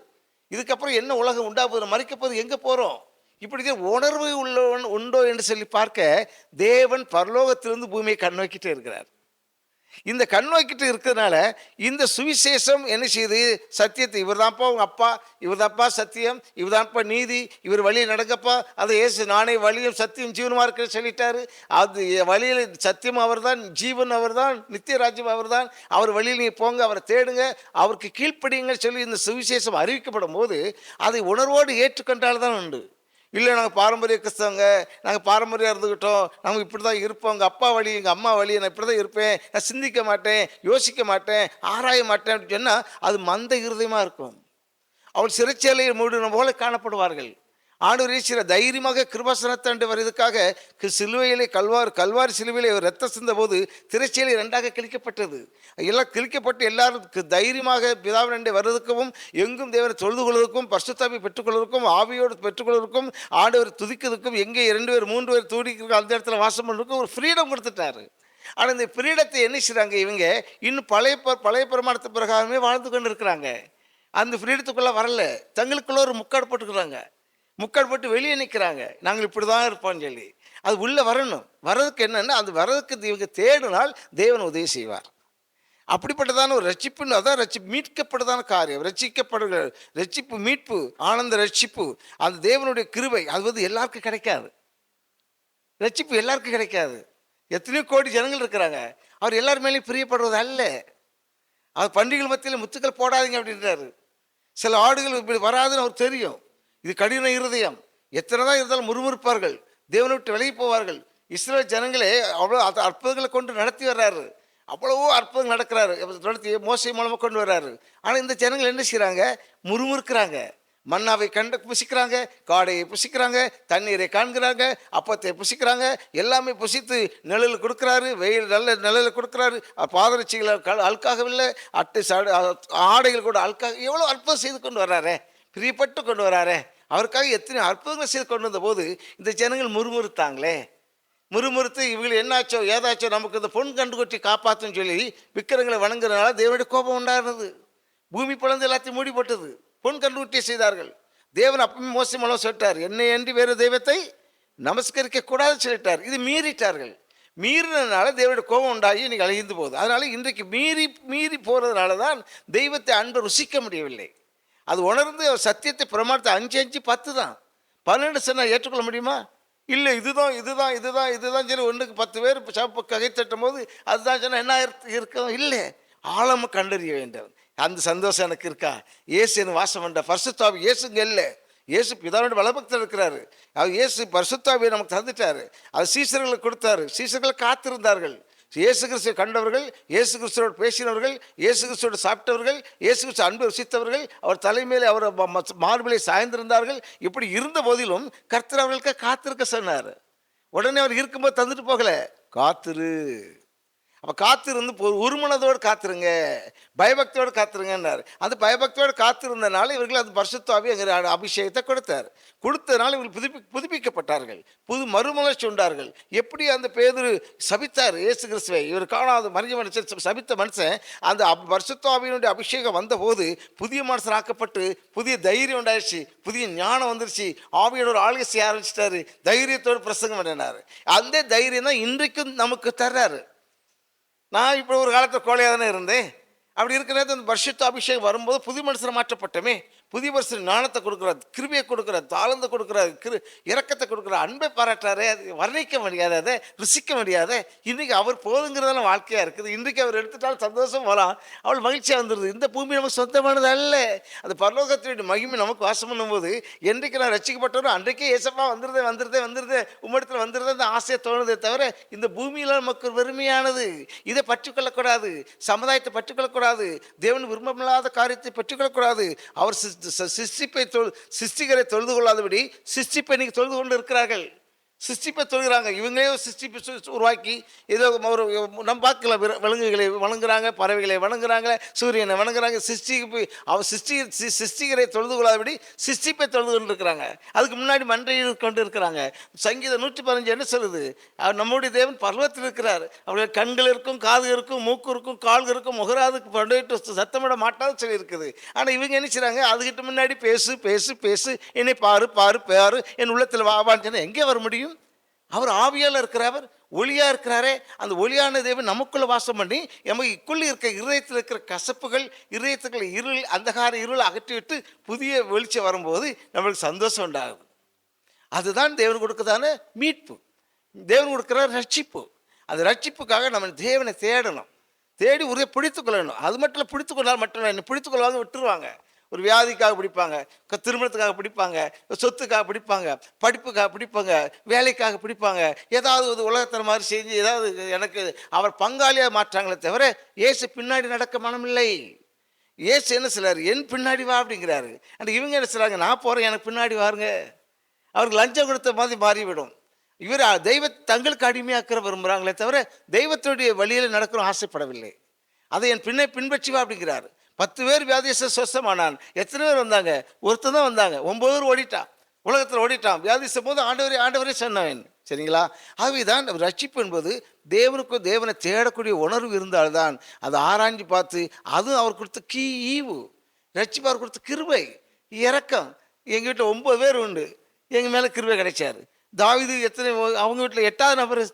இதுக்கப்புறம் என்ன உலகம் உண்டாகுது, மறிக்கப்போது எங்கே போகிறோம்? இப்படி உணர்வு உள்ளவன் உண்டோ என்று சொல்லி பார்க்க தேவன் பரலோகத்திலிருந்து பூமியை கண்ணோக்கிட்டே இருக்கிறார். இந்த கண்ணோக்கிட்டு இருக்கிறதுனால இந்த சுவிசேஷம் என்ன செய்யுது, சத்தியத்தை, இவர் தான்ப்பா உங்க அப்பா, இவர் தான்ப்பா சத்தியம், இவர் தான்ப்பா நீதி, இவர் வழியை நடக்கப்பா, அதை ஏசு நானே வழியும் சத்தியம் ஜீவனுமா இருக்க சொல்லிட்டாரு. அது வழியில் சத்தியம் அவர் தான், ஜீவன் அவர் தான், நித்திய ராஜ்யம் அவர் தான். அவர் வழியில் நீங்கள் போங்க, அவரை தேடுங்க, அவருக்கு கீழ்ப்படிங்க சொல்லி இந்த சுவிசேஷம் அறிவிக்கப்படும் போது அதை உணர்வோடு ஏற்றுக்கொண்டால்தான் உண்டு. இல்லை நாங்கள் பாரம்பரிய கிறிஸ்தவங்க, நாங்கள் பாரம்பரியம் இருந்துக்கிட்டோம், நாங்கள் இப்படி தான் இருப்போம், எங்கள் அப்பா வழி எங்கள் அம்மா வழி, நான் இப்படி தான் இருப்பேன், நான் சிந்திக்க மாட்டேன், யோசிக்க மாட்டேன், ஆராய மாட்டேன் அப்படின்னு சொன்னால் அது மந்த இருதயமாக இருக்கும். அவள் சிறைச்சாலையை மூடின போல காணப்படுவார்கள். ஆண்டவர் ஈஸ்வர தைரியமாக கிருபாசனத்தாண்டு வருவதற்காக சிலுவையிலே கல்வாரி சிலுவையிலே ரத்த சிந்த போது திரைச்சீலை 2ஆக கிழிக்கப்பட்டது. எல்லாம் கிழிக்கப்பட்டு எல்லாரும் தைரியமாக பிதாவினண்டை வருவதற்கும், எங்கும் தேவனை தொழுது கொள்வதற்கும், பரிசுத்தாவியை பெற்றுக்கொள்வதற்கும், ஆவியோடு பெற்றுக்கொள்வதற்கும், ஆண்டவர் துதிக்கிறதுக்கும், எங்கே 2 பேர் 3 பேர் துதிக்கிறதுக்கும் அந்த இடத்துல வாசம் பண்ணுறதுக்கும் ஒரு ஃப்ரீடம் கொடுத்துட்டாரு. ஆனால் இந்த ஃப்ரீடத்தை என்ன செய்கிறாங்க இவங்க, இன்னும் பழைய பிரமாணத்து பிரகாரமே வாழ்ந்து கொண்டு இருக்கிறாங்க. அந்த ஃப்ரீடத்துக்குள்ளே வரல, தங்களுக்குள்ள ஒரு முக்காடு போட்டுக்கிறாங்க, முக்காடு போட்டு வெளியே நிற்கிறாங்க, நாங்கள் இப்படி தான் இருப்போம்னு சொல்லி. அது உள்ளே வரணும். வர்றதுக்கு என்னென்னா, அது வர்றதுக்கு இவங்க தேடினால் தேவன் உதவி செய்வார். அப்படிப்பட்டதான ஒரு ரட்சிப்புன்னு, அதான் மீட்கப்பட்டதான காரியம். ரட்சிப்பு, மீட்பு, ஆனந்த ரட்சிப்பு, அந்த தேவனுடைய கிருபை, அது வந்து எல்லாருக்கும் கிடைக்காது. ரட்சிப்பு எல்லாருக்கும் கிடைக்காது. எத்தனையோ கோடி ஜனங்கள் இருக்கிறாங்க, அவர் எல்லார் மேலேயும் பிரியப்படுவது அல்ல. அவர் பண்டிகைகள் மத்தியில் முத்துக்கள் போடாதீங்க அப்படின்றாரு. சில ஆடுகள் இப்படி வராதுன்னு அவர் தெரியும். இது கடின இருதயம், எத்தனை தான் இருந்தாலும் முறுமுறுப்பார்கள், தேவனை விட்டு விலகி போவார்கள். இஸ்ரேல் ஜனங்களே அவ்வளோ அற்புதங்களை கொண்டு நடத்தி வர்றாரு, அவ்வளவோ அற்புதங்கள் நடக்கிறாரு, நடத்தி மோசை மூலமாக கொண்டு வர்றாரு. ஆனால் இந்த ஜனங்கள் என்ன செய்கிறாங்க, முறுமுறுக்கிறாங்க. மன்னாவை புசிக்கிறாங்க, காடையை புசிக்கிறாங்க, தண்ணீரை காண்கிறாங்க, அப்பத்தை புசிக்கிறாங்க, எல்லாமே புசித்து நிழல் கொடுக்குறாரு, வெயில் நல்ல நிழல் கொடுக்குறாரு, பாதரட்சிகள் அழுக்காகவில்லை, ஆடைகள் கூட அழுக்காக, எவ்வளோ அற்புதம் செய்து கொண்டு வர்றாரே, பிரியப்பட்டு கொண்டு வராரே. அவருக்காக எத்தனை அற்புதங்களை செய்து கொண்டு வந்த போது இந்த ஜனங்கள் முறுமுறுத்தாங்களே. முறுமுறுத்து இவங்க என்னாச்சோ ஏதாச்சோ நமக்கு இந்த பொன் கண்டு கொட்டி காப்பாற்றுன்னு சொல்லி விக்கிரங்களை வணங்குறதுனால தேவனுடைய கோபம் உண்டாகிறது. பூமி பிளந்து எல்லாத்தையும் மூடி போட்டது. பொன் கண்டு கொட்டியை செய்தார்கள். தேவன் அப்பவும் மோசை மூலம் சொல்லிட்டார், என்னை அன்றி வேறு தெய்வத்தை நமஸ்கரிக்க கூடாதுன்னு சொல்லிட்டார். இது மீறிட்டார்கள். மீறினதுனால தேவனுடைய கோபம் உண்டாகி இன்னைக்கு அழிந்து போகுது. அதனால இன்றைக்கு மீறி போகிறதுனால தான் தெய்வத்தை அன்பை ருசிக்க முடியவில்லை. அது உணர்ந்து சத்தியத்தை பிரமாணத்தை 5 5 10 தான். 12 சொன்னால் ஏற்றுக்கொள்ள முடியுமா? இல்லை இதுதான் இதுதான் இதுதான் இதுதான் சொல்லி ஒன்றுக்கு 10 பேர் கை தட்டும் போது அதுதான் சொன்னால் என்ன இருக்கும்? இல்லை, ஆழமாக கண்டறிய வேண்டும். அந்த சந்தோஷம் எனக்கு இருக்கா? இயேசு என்ன வாசம் பண்ண பரிசுத்த ஆவி இயேசுங்க இல்லை, இயேசு பிதாவுடைய வலப்பக்கத்தில் இருக்கிறாரு. அவர் இயேசு பரிசுத்த ஆவியை நமக்கு தந்துட்டாரு. அது சீசர்களுக்கு கொடுத்தாரு. சீசர்கள் காத்திருந்தார்கள். இயேசு கிறிஸ்துவை கண்டவர்கள், இயேசு கிறிஸ்துவோடு பேசினவர்கள், இயேசு கிறிஸ்துவோடு சாப்பிட்டவர்கள், இயேசு கிறிஸ்து அன்பு ருசித்தவர்கள், அவர் தலைமையிலே அவர் மார்பிலை சாய்ந்திருந்தார்கள். இப்படி இருந்த போதிலும் கர்த்தர் அவர்களுக்கு காத்திருக்க சொன்னார். உடனே அவர் இருக்கும்போது தந்துட்டு போகல, காத்திரு. அப்போ காத்திருந்து ஒரு மனதோடு காத்திருங்க, பயபக்தியோடு காத்திருங்கன்னார். அந்த பயபக்தியோடு காத்திருந்தனால இவர்கள் அந்த பரிசுத்த ஆவிங்கிற அபிஷேகத்தை கொடுத்ததுனால இவர்கள் புதுப்பிக்கப்பட்டார்கள், புது மறுமலர்ச்சி உண்டார்கள். எப்படி அந்த பேதுரு சபித்தார் இயேசு கிறிஸ்துவை, இவர் காணாத மறிஞ்ச மனுஷன் சபித்த மனுஷன், அந்த பரிசுத்த ஆவியினுடைய அபிஷேகம் வந்தபோது புதிய மனுஷன் ஆக்கப்பட்டு புதிய தைரியம் உண்டாயிடுச்சு, புதிய ஞானம் வந்துருச்சு. ஆவியோட ஒரு ஆளுகை செய்ய ஆரம்பிச்சிட்டாரு, தைரியத்தோடு பிரசங்கம் பண்ணினார். அந்த தைரியம் தான் இன்றைக்கும் நமக்கு தர்றாரு. நான் இப்போ ஒரு காலத்தில் கோழையாக தானே இருந்தேன். அப்படி இருக்கிற நேரத்தில் அந்த பரிசுத்த அபிஷேகம் வரும்போது புதிய மனுஷனை மாற்றப்பட்டமே. புதிய மனுஷன் ஞானத்தை கொடுக்குறார், கிருபையை கொடுக்குறார், தாளந்தை கொடுக்குறார், இரக்கத்தை கொடுக்குறார், அன்பை பாராட்டுறாரு. அது வர்ணிக்க முடியாது, அதை ருசிக்க முடியாத. இன்றைக்கி அவர் போதுங்கிறதான வாழ்க்கையாக இருக்குது. இன்றைக்கு அவர் எடுத்துட்டாலும் சந்தோஷம் வரலாம், அவள் மகிழ்ச்சியாக வந்துடுது. இந்த பூமி நமக்கு சொந்தமானது அல்ல. அந்த பரலோகத்தினுடைய மகிமை நமக்கு வாசம் பண்ணும்போது என்றைக்கு நான் ரசிக்கப்பட்டவரும் அன்றைக்கே ஏசப்பா வந்துருதே உம்மிடத்தில் வந்துருதே அந்த ஆசையை தோணுதே தவிர இந்த பூமியில் நமக்கு வெறுமையானது. இதை பற்றிக்கொள்ளக்கூடாது, சமுதாயத்தை பற்றிக்கொள்ளக்கூடாது, தேவன் விரும்பமில்லாத காரியத்தை பற்றிக்கொள்ளக்கூடாது. அவர் சிருஷ்டிகரை தொழுது கொள்ளாதபடி சிருஷ்டிப்பை இன்னைக்கு தொழுது கொண்டு இருக்கிறார்கள். சிருஷ்டிப்பை தொழுகிறாங்க. இவங்களே சிருஷ்டிப்பை உருவாக்கி ஏதோ ஒரு நம்ம பார்க்கல, விலங்குகளை வணங்குறாங்க, பறவைகளை வணங்குறாங்க, சூரியனை வணங்குறாங்க. சிருஷ்டிகரை தொழுது கொள்ளாதபடி சிருஷ்டிப்பை தொழுது கொண்டு இருக்கிறாங்க. அதுக்கு முன்னாடி மன்றையில் கொண்டு இருக்கிறாங்க. சங்கீதம் 115 என்ன சொல்லுது? நம்முடைய தேவன் பர்வத்தில் இருக்கிறார். அவருடைய கண்கள் இருக்கும், காது இருக்கும், மூக்கு இருக்கும், கால்கள் இருக்கும், முகராதுக்கு பண்டிட்டு சத்தமிட மாட்டாது சொல்லி இருக்குது. ஆனால் இவங்க என்ன செய்றாங்க? அதுக்கிட்ட முன்னாடி பேசு பேசு பேசு, என்னை பாரு பாரு பாரு, என் உள்ளத்தில் வாவான்னு சொன்னால் எங்கே வர முடியும்? அவர் ஆவியால் இருக்கிறவர், ஒளியாக இருக்கிறாரே. அந்த ஒளியான தேவன் நமக்குள்ளே வாசம் பண்ணி நமக்குள்ளே இருக்க இதயத்தில் இருக்கிற கசப்புகள், இதயத்துக்குள்ள இருள், அந்தகார இருள் அகற்றிவிட்டு புதிய வெளிச்சம் வரும்போது நம்மளுக்கு சந்தோஷம் உண்டாகுது. அதுதான் தேவன் கொடுக்கறதான மீட்பு, தேவன் கொடுக்குற ரட்சிப்பு. அந்த ரட்சிப்புக்காக நம்ம தேவனை தேடணும், தேடி உரிய பிடித்து கொள்ளணும். அது மட்டும் இல்லை, பிடித்து கொண்டால் மட்டும் என்னை பிடித்து கொள்வாங்க, விட்டுருவாங்க. ஒரு வியாதிக்காக பிடிப்பாங்க, திருமணத்துக்காக பிடிப்பாங்க, சொத்துக்காக பிடிப்பாங்க, படிப்புக்காக பிடிப்பாங்க, வேலைக்காக பிடிப்பாங்க, ஏதாவது ஒரு உலகத்தர மாதிரி செஞ்சு ஏதாவது எனக்கு அவர் பங்காளியாக மாற்றாங்களே தவிர இயேசு பின்னாடி நடக்க மனமில்லை. இயேசு என்ன சொல்றாரு? என் பின்னாடி வா அப்படிங்கிறாரு. அண்ட் இவங்க என்ன சொல்றாங்க? நான் போகிறேன், எனக்கு பின்னாடி வாருங்க. அவருக்கு லஞ்சம் கொடுத்த மாதிரி மாறிவிடும். இவர் தங்களுக்கு அடிமையாக்கிற விரும்புகிறாங்களே தவிர தெய்வத்துடைய வழியில் நடக்கணும் ஆசைப்படவில்லை. அதை என் பின்பற்றி வா அப்படிங்கிறாரு. 10 பேர் வியாதியஸ்த சொஸ்தமானான். எத்தனை பேர் வந்தாங்க? ஒருத்தர் தான் வந்தாங்க. 9 பேர் ஓடிட்டான், உலகத்தில் ஓடிட்டான். வியாதிஸ்த போது ஆண்டவரே சொன்னவன். சரிங்களா? ஆகவேதான் ரட்சிப்பு என்பது தேவனுக்கும் தேவனை தேடக்கூடிய உணர்வு இருந்தால்தான் அதை ஆராய்ஞ்சு பார்த்து, அதுவும் அவர் கொடுத்த ஈவு. ரட்சிப்பு அவர் கொடுத்த கிருபை, இரக்கம். எங்கள் வீட்டில் 9 பேர் உண்டு, எங்கள் மேலே கிருபை கிடைச்சாரு. தாவீது அவங்க வீட்டில் 8வது நபர்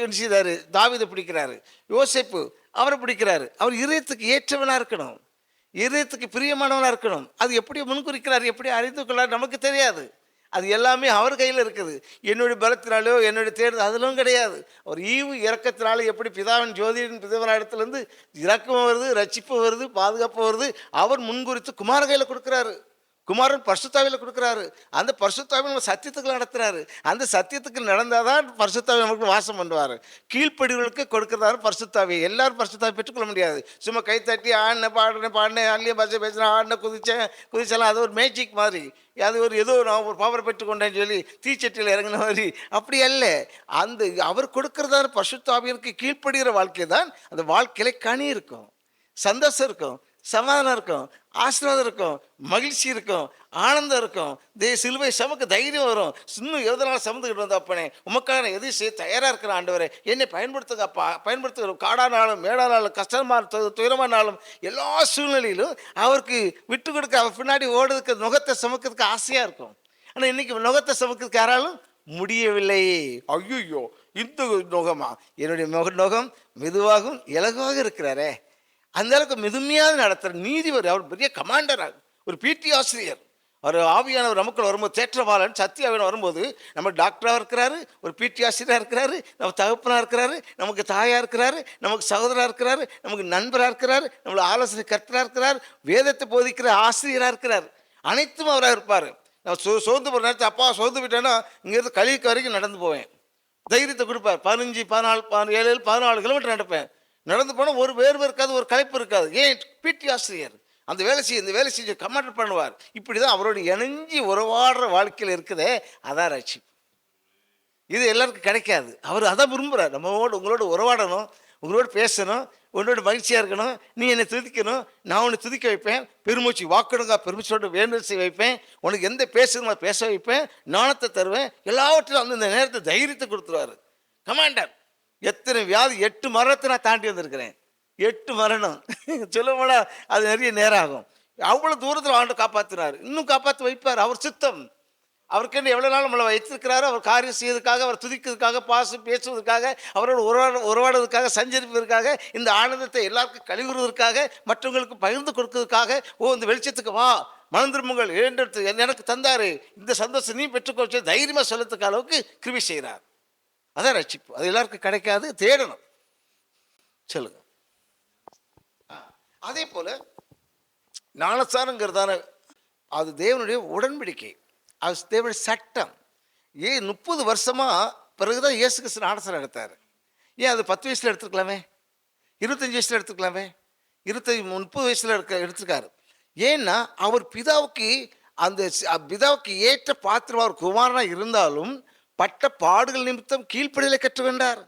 என்ன செய்தார்? தாவீதை பிடிக்கிறாரு. யோசேப்பு அவரை பிடிக்கிறாரு. அவர் இதயத்துக்கு ஏற்றவனாக இருக்கணும், இதயத்துக்கு பிரியமானவனாக இருக்கணும். அது எப்படி முன்குறிக்கிறார், எப்படி அறிந்து கொள்ளார் நமக்கு தெரியாது. அது எல்லாமே அவர் கையில் இருக்குது. என்னுடைய பலத்தினாலோ என்னுடைய தேர்தல் அதெல்லாம் கிடையாது. அவர் ஈவு இறக்கத்தினால எப்படி பிதாவின் ஜோதியின் பிதாவினிடத்துலேருந்து இறக்கம் வருது, ரட்சிப்பு வருது, பாதுகாப்பு வருது. அவர் முன்குறித்து குமார கையில் கொடுக்குறாரு. குமாரன் பரிசுத்தாவியில் கொடுக்குறாரு. அந்த பரிசுத்தாவியில் நம்ம சத்தியத்துக்கு நடத்துகிறாரு. அந்த சத்தியத்துக்கு நடந்தால் தான் பரிசுத்தாவி நமக்கு வாசம் பண்ணுவார். கீழ்ப்படிகளுக்கு கொடுக்குறதாரு பரிசுத்தாவி. எல்லாரும் பரிசுத்தாவி பெற்றுக்கொள்ள முடியாது. சும்மா கைத்தட்டி பாடினேன் அள்ளிய பாஷை பேசுகிறேன், ஆடின குதிச்சலாம், அது ஒரு மேஜிக் மாதிரி. அது ஏதோ நான் ஒரு பவர் பெற்றுக்கொண்டேன்னு சொல்லி தீச்சட்டியில் இறங்கின மாதிரி அப்படி அல்ல. அந்த அவர் கொடுக்குறதான பரிசுத்தாவியருக்கு கீழ்ப்படுகிற வாழ்க்கை தான் அந்த வாழ்க்கையில கனி இருக்கும், சந்தோஷம் இருக்கும், சமாதானம் இருக்கும், ஆசீர்வாதம் இருக்கும், மகிழ்ச்சி இருக்கும், ஆனந்தம் இருக்கும். சிலுவை சமக்கு தைரியம் வரும். இன்னும் எதனால சமந்துக்கிட்டு வந்த அப்பனே, உமக்கான எது செய்ய தயாராக இருக்கிற ஆண்டவரே, என்னை பயன்படுத்துங்க அப்பா, பயன்படுத்துகிற. காடானாலும் மேடானாலும் கஷ்டமான துயரமானாலும் எல்லா சூழ்நிலையிலும் அவருக்கு விட்டு கொடுக்க, அவர் பின்னாடி ஓடுறதுக்கு, நுகத்தை சமக்கிறதுக்கு ஆசையாக இருக்கும். ஆனால் இன்னைக்கு நுகத்தை சமக்கிறதுக்கு யாராலும் முடியவில்லை. ஐயோ, இந்த நுகமா? என்னுடைய நுகம் மெதுவாகவும் இலகுவாக இருக்கிறாரே. அந்த அளவுக்கு மெதுமையாக நடத்துகிற நீதிபதி. அவர் பெரிய கமாண்டராக, ஒரு பிடி ஆசிரியர், ஒரு ஆவியானவர் நமக்குள்ள வரும்போது, தேற்றவாளன் சத்தியாவியானவர் வரும்போது, நம்ம டாக்டராக இருக்கிறாரு, ஒரு பிடி ஆசிரியராக இருக்கிறாரு, நம்ம தகப்பனாக இருக்கிறாரு, நமக்கு தாயாக இருக்கிறாரு, நமக்கு சகோதரராக இருக்கிறாரு, நமக்கு நண்பராக இருக்கிறாரு, நம்மளை ஆலோசனை கர்த்தராக இருக்கிறார், வேதத்தை போதிக்கிற ஆசிரியராக இருக்கிறார். அனைத்தும் அவராக இருப்பார். நான் சோர்ந்து போகிற நேரத்தில், அப்பா சோர்ந்து விட்டேன்னா இங்கேருந்து கழிவுக்கு வரைக்கும் நடந்து போவேன். தைரியத்தை கொடுப்பார். 15, 14, 17, 14 கிலோமீட்டர் நடப்பேன். நடந்து போனால் ஒரு வேர்வை இருக்காது, ஒரு களைப்பு இருக்காது. ஏன்? பிடி ஆசிரியர். அந்த வேலை செய்ய இந்த வேலை செஞ்சு கமாண்ட் பண்ணுவார். இப்படி தான் அவரோட இணைஞ்சி உறவாடுற வாழ்க்கையில் இருக்குதே, அதான் ரட்சிப்பு. இது எல்லாருக்கும் கிடைக்காது. அவர் அதான் விரும்புகிறார். உங்களோட உறவாடணும், உங்களோட பேசணும், உன்னோட மகிழ்ச்சியாக இருக்கணும், நீ என்னை துதிக்கணும், நான் உன்னை துதிக்க வைப்பேன், பெருமூச்சு வாக்கணுங்க பெருமூச்சோட வேண்டுதல் செய்ய வைப்பேன், உனக்கு எந்த பேசணுமோ பேச வைப்பேன், ஞானத்தை தருவேன், எல்லாவற்றிலும் அந்த நேரத்தை தைரியத்தை கொடுத்துருவார் கமாண்டர். எத்தனை வியாதி, 8 மரணத்தை நான் தாண்டி வந்திருக்கிறேன். 8 மரணம் சொல்ல போனால் அது நிறைய நேரம் ஆகும். அவ்வளோ தூரத்தில் ஆண்டு காப்பாற்றினார், இன்னும் காப்பாற்றி வைப்பார். அவர் சித்தம். அவருக்கென்று எவ்வளோ நாள் நம்மளை வைத்திருக்கிறாரு. அவர் காரியம் செய்வதற்காக, அவர் துதிக்கிறதுக்காக, பேசுவதற்காக, அவரோட உறவாடுவதற்காக, சஞ்சரிப்பதற்காக, இந்த ஆனந்தத்தை எல்லாருக்கும் கழிவுறதற்காக, மற்றவங்களுக்கு பகிர்ந்து கொடுக்கறதுக்காக. இந்த வெளிச்சத்துக்கு வா, மனம் திரும்புங்கள், எனக்கு தந்தாரு, இந்த சந்தோஷம் நீ பெற்றுக்கொள்ள தைரியமாக சொல்லத்துக்கு அளவுக்கு கிருபை செய்கிறார். அதான் ரட்சிப்பு. அது எல்லாருக்கும் கிடைக்காது, தேடணும். சொல்லுங்க. அதே போல ஞானஸ்தானங்கிறதான அது தேவனுடைய உடன்படிக்கை, அது தேவனுடைய சட்டம். 30 வருஷமா பிறகுதான் இயேசு கிறிஸ்து ஞானஸ்தானம் எடுத்தார். ஏன் அது 10 வயசுல எடுத்துக்கலாமே, 25 வயசுல எடுத்துக்கலாமே, 30 வயசுல எடுத்திருக்காரு. ஏன்னா அவர் பிதாவுக்கு பிதாவுக்கு ஏற்ற பாத்திரம் அவர் குமாரனா இருந்தாலும் பட்ட பாடுகள் நிமித்தம் கீழ்ப்படிதலை கற்றுக்கொண்டார்.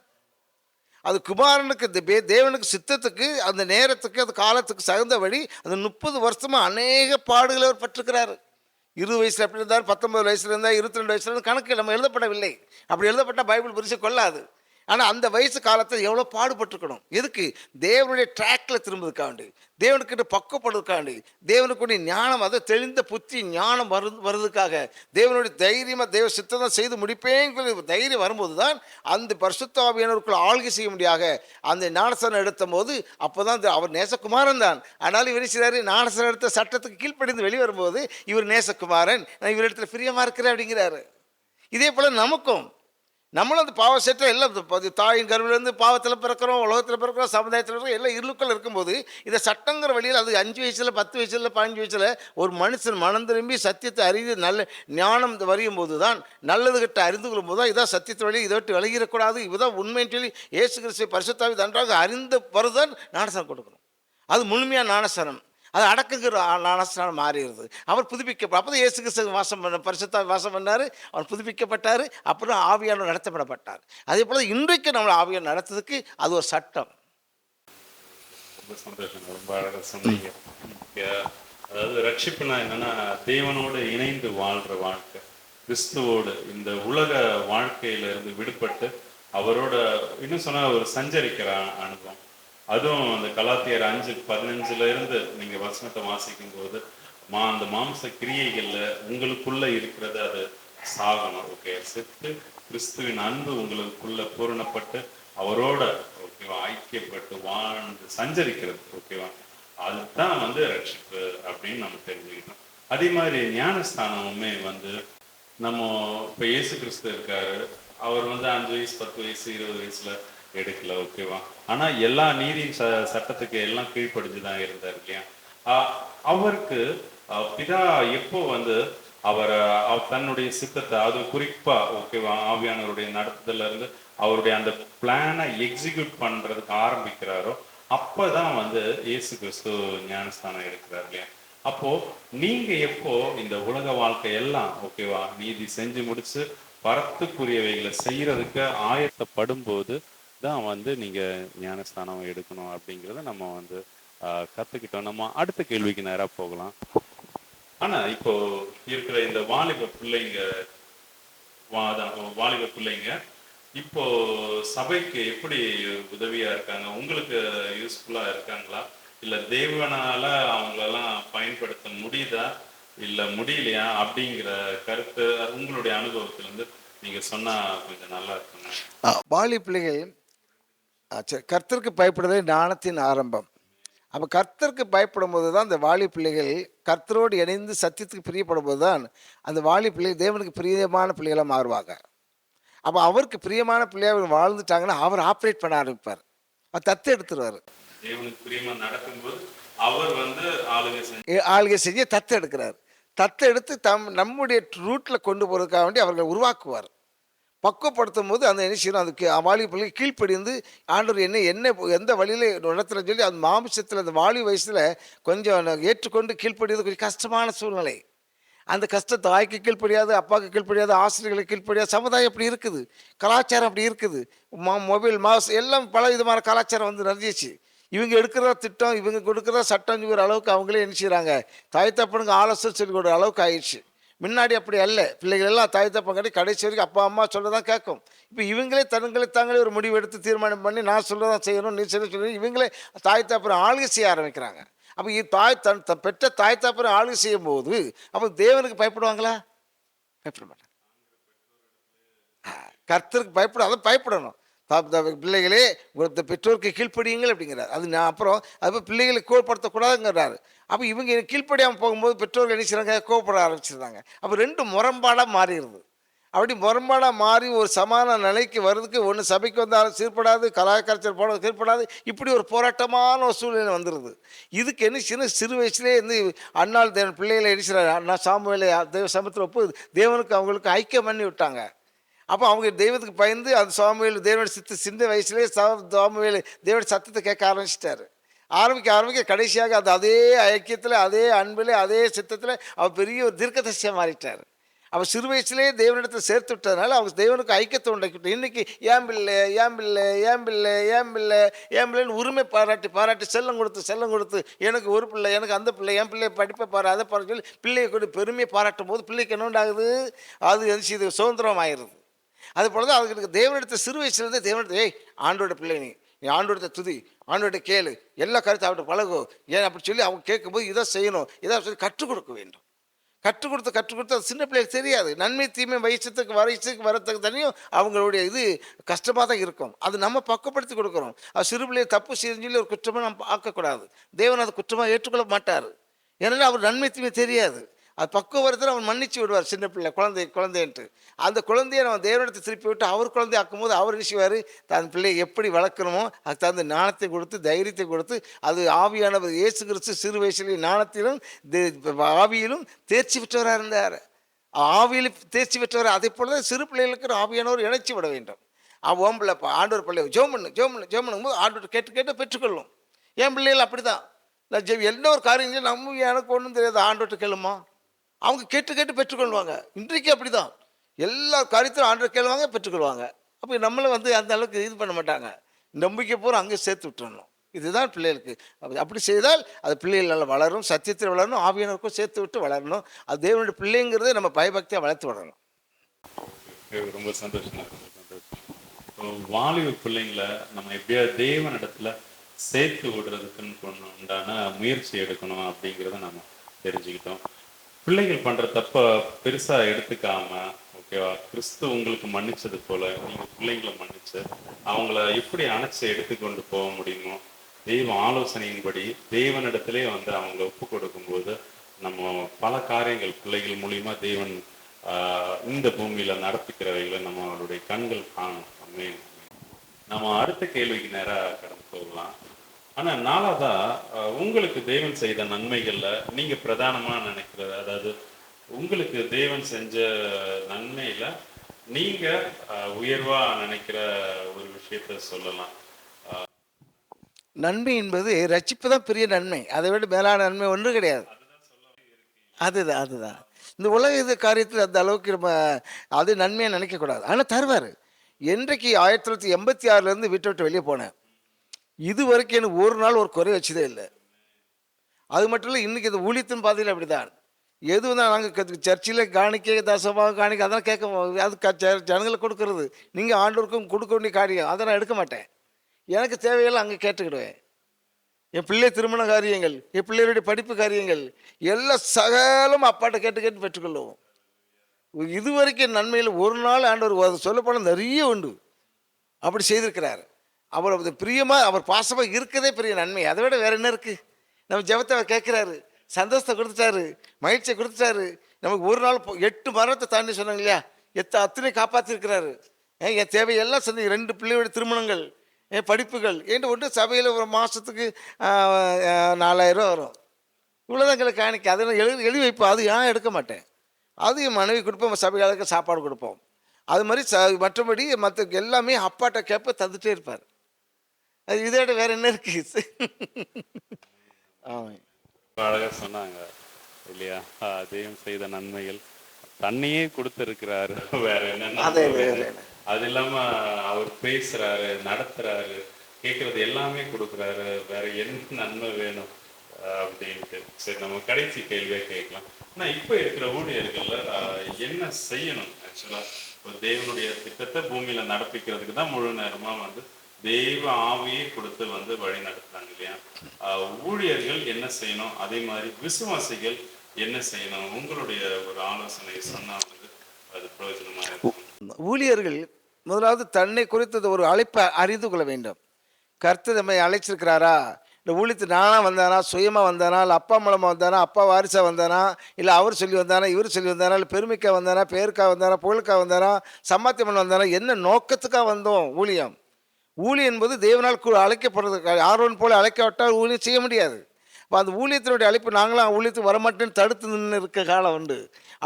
அது குமாரனுக்கு தேவனுக்கு சித்தத்துக்கு அந்த நேரத்துக்கு அந்த காலத்துக்கு தகுந்தபடி அந்த 30 வருஷமா அநேக பாடுகளை அவர் பட்டிருக்கிறார். 20 வயசுல எப்படி இருந்தார், 19 வயசுல இருந்தார், 22 வயசுல இருந்தார், கணக்கு நம்ம எழுதப்படவில்லை. அப்படி எழுதப்பட்டால் பைபிள் பிரித்து கொள்ளாது. ஆனால் அந்த வயசு காலத்தில் எவ்வளோ பாடுபட்டுருக்கணும். எதுக்கு? தேவனுடைய ட்ராக்கில் திரும்புறதுக்காண்டி, தேவனுக்கிட்ட பக்குவப்படுறதுக்காண்டி, தேவனுக்குடைய ஞானம், அதை தெளிந்த புத்தி ஞானம் வருவதுக்காக, தேவனுடைய தைரியமாக தேவ சித்தம் செய்து முடிப்பேங்கிற தைரியம் வரும்போது தான் அந்த பரிசுத்த ஆவியானவருக்குள்ள ஆள்கை செய்ய முடியாக அந்த ஞானஸ்தானம் எடுத்த போது, அப்போ தான் அவர் நேசகுமாரன் தான். ஆனாலும் இவர் செய்கிறாரு, ஞானஸ்தானம் எடுத்த சட்டத்துக்கு கீழ்ப்படிந்து வெளியே வரும்போது இவர் நேசகுமாரன், நான் இவரிடத்துல பிரியமாக இருக்கிறேன் அப்படிங்கிறாரு. இதே போல் நமக்கும் நம்மளும் அந்த பாவ செட்டை எல்லாம் தாயின் கருவிலேருந்து பாவத்தில் பிறக்கிறோம், உலகத்தில் பிறக்கிறோம், சமுதாயத்தில் இருக்கிறோம், எல்லாம் இருளுக்கள் இருக்கும்போது இந்த சட்டங்கிற வழியில் அது 5 வயசில் 10 வயசில் 15 வயசில் ஒரு மனுஷன் மனம் திரும்பி சத்தியத்தை அறிந்து நல்ல ஞானம் வரையும் போது தான், நல்லது கிட்ட அறிந்து கொள்ளும் போது தான் இதான் சத்தியத்தை வழி, இதை விட்டு விலகிடக்கூடாது, இதுதான் உண்மைன்னு சொல்லி இயேசு கிறிஸ்துவை பரிசுத்தாவி நன்றாக அறிந்த வருதான் ஞானஸ்தானம் கொடுக்கணும். அது முழுமையான ஞானஸ்தானம். அது அடக்குங்கிற ஞானஸ்தானம் மாறிடுது. அவர் அப்போ தான் இயேசு கிறிஸ்து வாசம் பண்ண பரிசுத்த வாசம் பண்ணார், அவர் புதுப்பிக்கப்பட்டார், அப்புறம் ஆவியானவர் நடத்தப்படப்பட்டார். அதே போல் இன்றைக்கு நம்மளை ஆவியானவர் நடத்துறதுக்கு அது ஒரு சட்டம். ரொம்ப சந்தோஷம், ரொம்ப அழகாக சொன்னீங்க. அதாவது ரட்சிப்புனா என்னன்னா, தேவனோடு இணைந்து வாழ்ற வாழ்க்கை, கிறிஸ்துவோடு இந்த உலக வாழ்க்கையில இருந்து விடுபட்டு அவரோட இன்னும் சொன்னா ஒரு சஞ்சரிக்கிற அனுபவம். அதுவும் அந்த கலாத்தியர் 5:15 இருந்து நீங்க வசனத்தை வாசிக்கும் போது, அந்த மாம்ச கிரியைகள்ல உங்களுக்குள்ள இருக்கிறது அது சாகணும். ஓகே, செத்து கிறிஸ்துவின் அன்பு உங்களுக்குள்ள பூரணப்பட்டு அவரோட ஓகேவா ஐக்கியப்பட்டு வாழ்ந்து சஞ்சரிக்கிறது. ஓகேவா, அதுதான் ரட்சிப்பு அப்படின்னு நம்ம தெரிஞ்சுக்கிட்டோம். அதே மாதிரி ஞானஸ்தானமுமே நம்ம இப்ப இயேசு கிறிஸ்து இருக்காரு, அவர் 5 வயசு 10 வயசு 20 வயசுல எடுக்கல. ஓகேவா, ஆனா எல்லா நீதியின் சட்டத்துக்கு எல்லாம் கீழ்ப்படிஞ்சுதான் இருந்தார் இல்லையா. அவருக்கு பிதா எப்போ அவர் தன்னுடைய சித்தத்தை, அது குறிப்பா ஓகேவா ஆவியானவருடைய நடத்துதல்ல இருந்து அவருடைய அந்த பிளானை எக்ஸிக்யூட் பண்றதுக்கு ஆரம்பிக்கிறாரோ அப்பதான் இயேசு கிறிஸ்து ஞானஸ்தானம் எடுக்கிறார் இல்லையா. அப்போ நீங்க எப்போ இந்த உலக வாழ்க்கை எல்லாம் ஓகேவா நீதி செஞ்சு முடிச்சு பரத்துக்குரியவைகளை செய்யறதுக்கு ஆயத்தப்படும் போது தான் நீங்க ஞானஸ்தானம் எடுக்கணும் அப்படிங்கிறத நம்ம கத்துக்கிட்டோம். நம்ம அடுத்த கேள்விக்கு நேராக போகலாம். ஆனா இப்போ இருக்கிற இந்த வாலிப பிள்ளைங்க இப்போ சபைக்கு எப்படி உதவியா இருக்காங்க? உங்களுக்கு யூஸ்ஃபுல்லா இருக்காங்களா? இல்ல தேவனால அவங்களெல்லாம் பயன்படுத்த முடியுதா இல்ல முடியலையா அப்படிங்கிற கருத்து உங்களுடைய அனுபவத்திலிருந்து நீங்க சொன்னா கொஞ்சம் நல்லா இருக்குங்க. வாலி பிள்ளைகள் கர்த்தருக்கு பயப்படுவதே ஞானத்தின் ஆரம்பம். அப்போ கர்த்தருக்கு பயப்படும் போது தான் அந்த வாலி பிள்ளைகள் கர்த்தரோடு இணைந்து சத்தியத்துக்கு பிரியப்படும் போது தான் அந்த வாலி பிள்ளைகள் தேவனுக்கு பிரியமான பிள்ளைகளாக மாறுவாங்க. அப்போ அவருக்கு பிரியமான பிள்ளையாக வாழ்ந்துட்டாங்கன்னா அவர் ஆப்ரேட் பண்ண ஆரம்பிப்பார். அவர் தத்து எடுத்துருவார். தேவனுக்கு பிரியமா நடக்கும்போது அவர் வந்து ஆளுகை செஞ்சு ஆளுகை செஞ்சு தத்து எடுக்கிறார். தத்து எடுத்து நம்முடைய ரூட்டில் கொண்டு போகிறதுக்காக வேண்டி அவர்களை உருவாக்குவார். பக்குவப்படுத்தும் போது அந்த என்ன செய்யணும், அதுக்கு வாலிப பிள்ளைகள் கீழ்ப்படிந்து ஆண்டவர் என்ன என்ன எந்த வழியில் நடத்துகிறேன்னு சொல்லி அந்த மாமிசத்தில் அந்த வாலி வயசில் கொஞ்சம் ஏற்றுக்கொண்டு கீழ்ப்படியது கொஞ்சம் கஷ்டமான சூழ்நிலை. அந்த கஷ்டம் தாய்க்கு கீழ்ப்படியாது, அப்பாவுக்கு கீழ்ப்படியாது, ஆசிரியர்களுக்கு கீழ்ப்படியாது. சமுதாயம் அப்படி இருக்குது, கலாச்சாரம் அப்படி இருக்குது. மொபைல் மாஸ் எல்லாம் பல விதமான கலாச்சாரம் வந்து நிறைஞ்சிச்சு. இவங்க எடுக்கிற திட்டம், இவங்க கொடுக்குற சட்டம் ஒரு அளவுக்கு அவங்களே என்ன செய்கிறாங்க, தாய் தப்பனுக்கு ஆலோசனை சொல்லி கொடுக்குற அளவுக்கு ஆயிடுச்சு. முன்னாடி அப்படி அல்ல. பிள்ளைகள் எல்லாம் தாய் தப்பன் கட்டி கடைசி வரைக்கும் அப்பா அம்மா சொல்ல தான் கேட்கும். இப்போ இவங்களே தாங்களே ஒரு முடிவு எடுத்து தீர்மானம் பண்ணி நான் சொல்ல செய்யணும், நீ சொல்லி இவங்களே தாய் தப்பன் ஆளுகை செய்ய ஆரம்பிக்கிறாங்க. அப்போ பெற்ற தாய் தப்பனை ஆளுகை செய்யும் போது அப்போ தேவனுக்கு பயப்படுவாங்களா? பயப்பட மாட்டாங்க. கர்த்தருக்கு பயப்படணும். பிள்ளைகளே உங்களது பெற்றோருக்கு கீழ்ப்படியுங்கள் அப்படிங்கிறார். அது நான் அப்புறம் அது பிள்ளைகளை கோவப்படுத்தக்கூடாதுங்கிறாரு. அப்போ இவங்க கீழ்ப்படியாமல் போகும்போது பெற்றோர்கள் என்ன செய்கிறாங்க, கோவப்பட ஆரம்பிச்சிடுறாங்க. அப்போ ரெண்டு முரண்பாடாக மாறிடுது. அப்படி முரண்பாடாக மாறி ஒரு சமான நிலைக்கு வர்றதுக்கு ஒன்று சபைக்கு வந்தாலும் சீர்படாது, கலாச்சாரம் போட சீர்படாது, இப்படி ஒரு போராட்டமான ஒரு சூழ்நிலை வந்துடுது. இதுக்கு என்ன சிறு வயசுலேயே இருந்து அண்ணாள் தேவன் பிள்ளைகளை அடிச்சுறாரு. அண்ணா சாமுவேலை தேவ சமத்தில் ஒப்பு தேவனுக்கு அவங்களுக்கு ஐக்கியம் பண்ணி விட்டாங்க. அப்போ அவங்க தெய்வத்துக்கு பயந்து அந்த சாமுவேல் தேவனுடைய சின்ன வயசுலேயே சாமுவேல் தேவனுடைய சத்தத்தை கேட்க ஆரம்பிக்க கடைசியாக அதே ஐக்கியத்தில், அதே அன்பில், அதே சித்தத்தில் அவர் பெரிய ஒரு தீர்க்கதரிசியாக மாறிட்டார். அவர் சிறு வயசுலேயே தேவனிடத்தை சேர்த்து விட்டதுனால அவங்க தேவனுக்கு ஐக்கியத்தை உண்டாக்கிவிட்டு இன்றைக்கி ஏன் பிள்ளைன்னு உரிமை பாராட்டி செல்லம் கொடுத்து எனக்கு ஒரு பிள்ளை, எனக்கு அந்த பிள்ளை, என் பிள்ளையை படிப்பை பாரு, அதை பாரு சொல்லி பிள்ளையை கூட பெருமையை பாராட்டும் போது பிள்ளைக்கு என்ன உண்டாகுது, அது இது சுதந்திரம் ஆயிடுது. அது போல தான் அவங்களுக்கு தேவனிடத்தை சிறு வயசுலேருந்தே தேவனிடத்தை ஆண்டோட பிள்ளை நீ ஆண்டோட துதி, ஆண்டோட கேளு, எல்லா கருத்தை அவர்கிட்ட பழகும் ஏன் அப்படி சொல்லி அவங்க கேட்கும்போது இதை செய்யணும், இதை சொல்லி கற்றுக் கொடுக்க வேண்டும். கற்றுக் கொடுத்து அது சின்ன பிள்ளைகளுக்கு தெரியாது. நன்மை தீமை வயசுக்கு வரத்துக்கு தனியும் அவங்களுடைய இது கஷ்டமாக தான் இருக்கும். அது நம்ம பக்குவப்படுத்தி கொடுக்குறோம். அது சிறு பிள்ளையை தப்பு செய்யணும்னு சொல்லி ஒரு குற்றமாக நம்ம ஆக்கக்கூடாது. தேவன் அது குற்றமாக ஏற்றுக்கொள்ள மாட்டார். ஏன்னா அவர் நன்மை தீமை தெரியாது. அது பக்குவத்தில் அவன் மன்னிச்சு விடுவார். சின்ன பிள்ளை குழந்தைன்ட்டு அந்த குழந்தையை நம்ம தேவனிடத்தை திருப்பி விட்டு அவர் குழந்தை ஆக்கும்போது அவர் நினைச்சுவார் தன் பிள்ளையை எப்படி வளர்க்கணுமோ அதுக்கு தகுந்த ஞானத்தை கொடுத்து தைரியத்தை கொடுத்து அது ஆவியானவர் இயேசு கிறிஸ்து சிறு வயசுலேயும் ஞானத்திலும் ஆவியிலும் தேர்ச்சி பெற்றவராக இருந்தார். ஆவியில் தேர்ச்சி பெற்றவர். அதே போல தான் சிறு பிள்ளைகளுக்கு ஆவியானவர் இணைச்சி விட வேண்டும். ஓம் பிள்ளைப்பா ஆண்டவர் பிள்ளை ஜோம் பண்ணும் போது ஆண்டவர் கேட்டு பெற்றுக்கொள்ளும். என் பிள்ளைகள் அப்படி தான். நான் எந்த ஒரு காரியம் நம்ம எனக்கு ஒன்றும் தெரியாது, ஆண்டவர்கிட்ட கேளுமா, அவங்க கேட்டு பெற்றுக்கொள்வாங்க. இன்றைக்கு அப்படி தான் எல்லா காரியத்திலும் ஆண்டவர் கேளுவாங்க, பெற்றுக்கொள்வாங்க. அப்போ நம்மளை அந்த அளவுக்கு இது பண்ண மாட்டாங்க. நம்பிக்கை பூரா அங்கே சேர்த்து விட்டுறணும். இதுதான் பிள்ளைகளுக்கு. அப்படி செய்தால் அது பிள்ளைகள் நல்லா வளரும், சத்தியத்தில் வளரணும், ஆவியானவருக்கும் சேர்த்து விட்டு வளரணும். அது தேவனுடைய பிள்ளைங்கிறத நம்ம பயபக்தியாக வளர்த்து விடணும். ரொம்ப சந்தோஷம். வாலிப பிள்ளைங்களை நம்ம எப்படியாவது தேவனிடத்துல சேர்த்து விடுறதுக்குன்னு உண்டான முயற்சி எடுக்கணும் அப்படிங்கிறத நம்ம தெரிஞ்சுக்கிட்டோம். பிள்ளைகள் பண்ற தப்ப பெருசா எடுத்துக்காம, ஓகேவா, கிறிஸ்து உங்களுக்கு மன்னிச்சது போல நீங்க பிள்ளைங்களை மன்னிச்சு அவங்கள எப்படி அணைச்சு எடுத்துக்கொண்டு போக முடியுமோ தெய்வ ஆலோசனையின்படி தேவனிடத்திலே அவங்கள ஒப்பு கொடுக்கும்போது நம்ம பல காரியங்கள் பிள்ளைகள் மூலியமா தேவன் இந்த பூமியில நடப்பிக்கிறவைகளை நம்ம அவருடைய கண்கள் காணும். நம்ம அடுத்த கேள்விக்கு நேராக கடந்து போகலாம். ஆனா நாலாவதா உங்களுக்கு தேவன் செய்த நன்மைகள்ல நீங்க பிரதானமா நினைக்கிறது, அதாவது உங்களுக்கு தேவன் செஞ்ச நன்மையில நீங்க உயர்வா நினைக்கிற ஒரு விஷயத்த சொல்லலாம். நன்மை என்பது ரட்சிப்பு தான் பெரிய நன்மை. அதை விட மேலான நன்மை ஒன்றும் கிடையாது. அதுதான் இந்த உலக காரியத்தில் அந்த அளவுக்கு நம்ம அது நன்மையை நினைக்கக்கூடாது. ஆனால் தருவார். என்றைக்கு 1986 வீட்டை விட்டு வெளியே போனேன், இது வரைக்கும் எனக்கு ஒரு நாள் ஒரு குறை வச்சதே இல்லை. அது மட்டும் இல்லை, இன்றைக்கி இந்த ஊழியத்தின் பாதையில் அப்படி தான். எது நாங்கள் சர்ச்சில் காணிக்க தசமாக காணிக்க அதெல்லாம் கேட்க அது ஜனங்களுக்கு கொடுக்கறது. நீங்கள் ஆண்டவருக்கும் கொடுக்க வேண்டிய காரியம் அதை நான் எடுக்க மாட்டேன். எனக்கு தேவையெல்லாம் அங்கே கேட்டுக்கிடுவேன். என் பிள்ளை திருமண காரியங்கள், என் பிள்ளைகளுடைய படிப்பு காரியங்கள் எல்லாம் சகலம் அப்பாட்ட கேட்டு பெற்றுக்கொள்ளுவோம். இதுவரைக்கும் நன்மையில் ஒரு நாள் ஆண்டவர் சொல்லப்போனால் நிறைய உண்டு. அப்படி செய்திருக்கிறார். அவர் அது பிரியமாக அவர் பாசமாக இருக்கதே பெரிய நன்மை. அதை விட வேற என்ன இருக்குது? நம்ம ஜெபத்தை அவர் கேட்குறாரு, சந்தோஷத்தை கொடுத்துட்டாரு, மகிழ்ச்சியை கொடுத்துட்டாரு. நமக்கு ஒரு நாள் 8 மரணத்தை தாண்டி சொன்னாங்க இல்லையா, அத்தனை காப்பாற்றிருக்கிறாரு. என் தேவையெல்லாம் செஞ்சு 2 பிள்ளையோட திருமணங்கள், என் படிப்புகள் ஏன்ட்டு ஒன்று சபையில் ஒரு மாதத்துக்கு 4000 வரும். இவ்வளோதான் எங்களுக்கு காணிக்க. அதெல்லாம் எழுதி வைப்போம். அது ஏன் எடுக்க மாட்டேன். அது என் மனைவி கொடுப்போம், சபையாளுக்கு சாப்பாடு கொடுப்போம். அது மாதிரி மற்றபடி மற்ற எல்லாமே அப்பாட்ட கேட்ப தந்துட்டே இருப்பார். அது இதை விட வேற என்ன இருக்கு? ஆமாம், அழகா சொன்னாங்க இல்லையா? அதையும் செய்த நன்மைகள், தண்ணியே கொடுத்துருக்கிறாரு, வேற என்ன? அது இல்லாம அவர் பேசுறாரு, நடத்துறாரு, கேட்கறது எல்லாமே கொடுக்குறாரு, வேற என்ன நன்மை வேணும் அப்படின்ட்டு. சரி, நம்ம கடைசி கேள்வியா கேட்கலாம். ஆனா இப்ப இருக்கிற ஊழியர்கள்ல என்ன செய்யணும்? ஆக்சுவலா தேவனுடைய திட்டத்தை பூமியில நடப்பிக்கிறதுக்கு தான் முழு நேரமா தெய்வ ஆவியை கொடுத்து வழி நடத்துறாங்க இல்லையா? ஊழியர்கள் என்ன செய்யணும்? அதே மாதிரி விசுவாசிகள் என்ன செய்யணும்? உங்களுடைய ஒரு ஆலோசனை சொன்னா அது பிரயோஜனமா இருக்கும். ஊழியர்கள் முதலாவது தன்னை குறித்தது ஒரு அழைப்பை அறிந்து கொள்ள வேண்டும். கர்த்தர் நம்மை அழைச்சிருக்கிறாரா? இந்த ஊழியத்து நானாக வந்தானா, சுயமாக வந்தானா, இல்லை அப்பா மூலமாக வந்தானா, அப்பா வாரிசாக வந்தானா, இல்லை அவர் சொல்லி வந்தானா, இவர் சொல்லி வந்தானா, இல்லை பெருமைக்காக வந்தானா, பேருக்காக வந்தானா, புகழுக்காக வந்தானா, சம்பாத்தியம் பண்ண வந்தானா, என்ன நோக்கத்துக்காக வந்தோம்? ஊழியம் என்பது தேவனால் அழைக்கப்படுறது. ஆர்வன் போல அழைக்கப்பட்டால் ஊழியம் செய்ய முடியாது. அப்போ அந்த ஊழியத்தினுடைய அழைப்பு நாங்களாம் ஊழியத்துக்கு வரமாட்டேன்னு தடுத்து நின்று இருக்க காலம் உண்டு.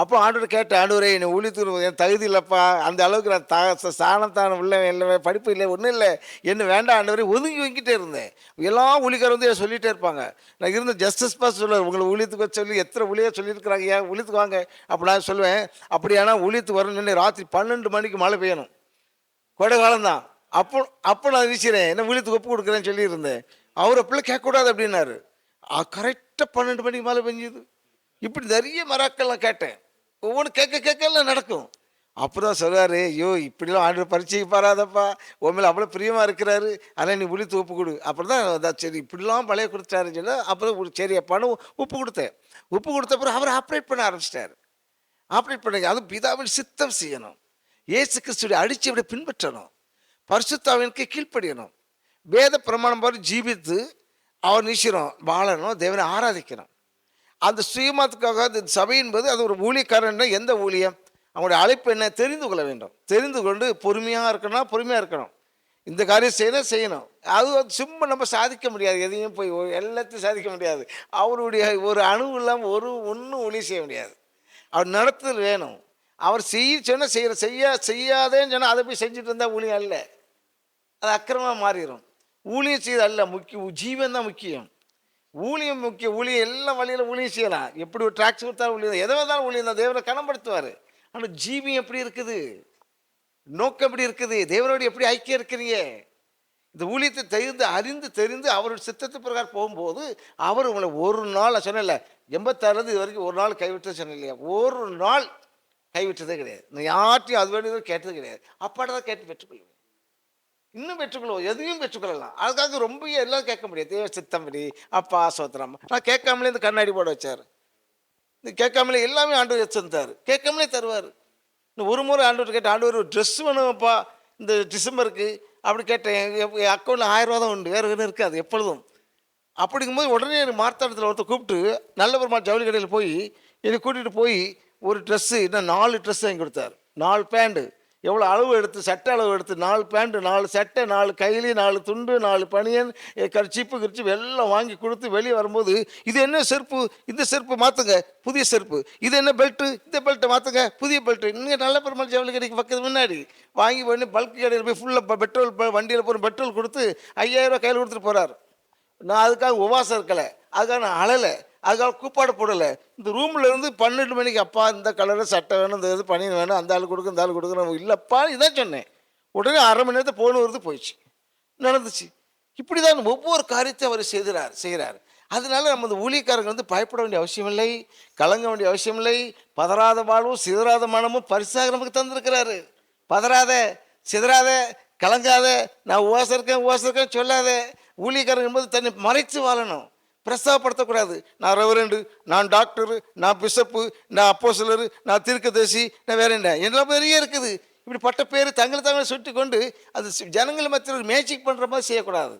அப்போ ஆண்டவர் கேட்ட, ஆண்டவரே என்னை ஊழியத்துக்கு என் தகுதி இல்லைப்பா, அந்த அளவுக்கு நான் சாணத்தான உள்ள இல்லை, படிப்பு இல்லை, ஒன்றும் இல்லை, என்ன வேண்டாம் ஆண்டவரே, ஒதுங்கி வாங்கிட்டே இருந்தேன். எல்லாம் ஊழியக்காரர் என் சொல்லிகிட்டே இருப்பாங்க. நான் இருந்த ஜஸ்டிஸ் பாஸ் சொல்லுவார், உங்களை ஊழியத்துக்கு வச்சு சொல்லி எத்தனை ஊழியர் சொல்லியிருக்கிறாங்க, ஏன் ஊழியத்துக்கு வாங்க. அப்போ நான் சொல்லுவேன், அப்படியானா ஊழியத்துக்கு வரணும்னு ராத்திரி 12 மணிக்கு மழை பெய்யணும், கோடை காலம்தான். அப்போ நான் வீசுகிறேன், என்ன ஊழியத்துக்கு ஒப்பு கொடுக்குறேன்னு சொல்லியிருந்தேன். அவரை பிள்ளை கேட்கக்கூடாது அப்படின்னாரு. கரெக்டாக 12 மணிக்கு மேலே பெஞ்சுது. இப்படி நிறைய மராக்கள்லாம் கேட்டேன். ஒவ்வொன்று கேட்கலாம் நடக்கும். அப்புறம் சொல்லுவார், ஐயோ இப்படிலாம் ஆண்டு பரீட்சைக்கு பாராதப்பா, உண்மையில் அவ்வளோ பிரியமாக இருக்கிறாரு, அதனால் நீ ஊழியத்துக்கு ஒப்பு கொடு. அப்புறம் தான் சரி இப்படிலாம் பழைய கொடுத்தாருன்னு சொல்லி அப்புறம் சரி பணம் உப்பு கொடுத்தேன். உப்பு கொடுத்த அப்புறம் அவர் ஆப்ரேட் பண்ண ஆரம்பிச்சிட்டார். ஆப்ரேட் பண்ணுங்க, அதுவும் பிதாவின் சித்தம் செய்யணும், இயேசு கிறிஸ்துடைய அடிச்சு அப்படி பின்பற்றணும், பரிசுத்தாவினுக்கு கீழ்ப்படியணும், வேத பிரமாணம் போல ஜீவித்து அவர் நிச்சயம் வாழணும், தேவனை ஆராதிக்கணும். அந்த சுயமாத்துக்காக அந்த சபை என்பது அது ஒரு ஊழியக்காரன். எந்த ஊழியம்? அவங்களுடைய அழைப்பு என்ன தெரிந்து கொள்ள வேண்டும். தெரிந்து கொண்டு பொறுமையாக இருக்கணும். இந்த காரியம் செய்யணும். அது சும்மா நம்ம சாதிக்க முடியாது, எதையும் போய் எல்லாத்தையும் சாதிக்க முடியாது. அவருடைய ஒரு அணு இல்லாமல் ஒன்றும் ஊழியம் செய்ய முடியாது. அவர் நடத்துதல் வேணும். அவர் சொன்னால் செய்யாதேன்னு சொன்னால் அதை போய் செஞ்சுட்டு இருந்தால் ஊழியம் அல்ல, அது அக்கிரமாக மாறிடும். ஊழியம் செய்வது அல்ல முக்கியம், ஜீவன் தான் முக்கியம். ஊழியம் முக்கியம். ஊழியம் எல்லா வழியில் ஊழியம் செய்யலாம். எப்படி ஒரு டாக்ஸ் கொடுத்தாலும் ஊழியம், எதை வந்தாலும் ஊழியம் தான். தேவனை கனப்படுத்துவார். ஆனால் ஜீவியம் எப்படி இருக்குது, நோக்கம் எப்படி இருக்குது, தேவனோடு எப்படி ஐக்கியம் இருக்கிறீங்க? இந்த ஊழியத்தை அறிந்து தெரிந்து அவருடைய சித்தத்தை பிரகாரம் போகும்போது அவர் உங்களை ஒரு நாள் சொன்னல 86 இது வரைக்கும் ஒரு நாள் கைவிட்டு சொன்ன இல்லையா? ஒரு நாள் கைவிட்டதே கிடையாது. நான் யார்ட்டையும் அது வேண்டியது கேட்டது கிடையாது. அப்பாட்ட தான் கேட்டு பெற்றுக்கொள்வேன். இன்னும் பெற்றுக்கொள்வோம், எதையும் பெற்றுக்கொள்ளலாம். அதுக்காக ரொம்ப எல்லாம் கேட்க முடியாது. தேவ சித்தம்படி அப்பா சோத்திரம். நான் கேட்காமலே இந்த கண்ணாடி போட வச்சார். இந்த கேட்காமலே எல்லாமே ஆண்டவர் வச்சிருந்தார். கேட்காமலே தருவார். இந்த ஒரு முறை ஆண்டவர் கேட்டேன், ஆண்டவர் ஒரு ட்ரெஸ் வேணும்ப்பா இந்த டிசம்பருக்கு அப்படி கேட்டேன். என் அக்கௌண்ட்டில் 1000 ரூபா தான் உண்டு, வேறு எதுவும் இருக்காது எப்பொழுதும். அப்படிங்கும்போது உடனே எனக்கு மார்த்தாண்டத்தில் ஒருத்தர் கூப்பிட்டு நல்ல பெருமாள் ஜவுளி கடையில் போய் என்னை கூட்டிகிட்டு போய் ஒரு ட்ரெஸ்ஸு இன்னும் 4 ட்ரெஸ் வாங்கி கொடுத்தார். 4 பேண்ட்டு, எவ்வளோ அளவு எடுத்து, சட்டை அளவு எடுத்து 4 பேண்ட்டு, 4 சட்டை, 4 கைலி, 4 துண்டு, 4 பனியன், கர்ச்சீப்பு எல்லாம் வாங்கி கொடுத்து வெளியே வரும்போது, இது என்ன செருப்பு, இந்த செருப்பு மாற்றுங்க புதிய செருப்பு, இது என்ன பெல்ட்டு, இந்த பெல்ட்டை மாற்றுங்க புதிய பெல்ட்டு. இங்கே நல்ல பெருமாள் ஜவுளி கடைக்கு பக்கத்து முன்னாடி வாங்கி பண்ணி பல்க் கடையில் போய் ஃபுல்லாக பெட்ரோல் வண்டியில் போகிற பெட்ரோல் கொடுத்து 5000 ரூபா கையில் கொடுத்துட்டு போகிறார். நான் அதுக்காக உபவாசம் இருக்கலை, அதுக்காக நான் அழலை, அதுக்காக கூப்பாடு போடலை. இந்த ரூமில் இருந்து 12 மணிக்கு அப்பா இந்த கலரில் சட்டை வேணும், இந்த இது பனியன் வேணும், அந்த ஆள் கொடுக்க இந்த ஆள் கொடுக்குறோம் இல்லைப்பா இதான் சொன்னேன். உடனே 1/2 மணி நேரத்தை போன வருது போயிடுச்சு, நடந்துச்சு. இப்படி தான் ஒவ்வொரு காரியத்தை அவர் செய்கிறார். அதனால நம்ம இந்த ஊழியக்காரங்க பயப்பட வேண்டிய அவசியம் இல்லை, கலங்க வேண்டிய அவசியம் இல்லை. பதறாத வாழ்வும் சிதறாத மனமும் பரிசாக நமக்கு தந்திருக்கிறாரு. பதறாத, சிதறாத, கலங்காத, நான் உவாசம் இருக்கேன் சொல்லாத. ஊழியக்காரங்க என்பது தன்னை மறைத்து வாழணும், பிரஸ்தாபப்படுத்தக்கூடாது. நான் ரெவரண்டு, நான் டாக்டரு, நான் பிஷப்பு, நான் அப்போஸ்தலர், நான் தீர்க்கதரிசி, நான் வேற என்ன எல்லாம் பெரிய இருக்குது. இப்படிப்பட்ட பேர் தங்களை சுட்டி கொண்டு அது ஜனங்கள் மத்தியில் மேஜிக் பண்ணுற மாதிரி செய்யக்கூடாது.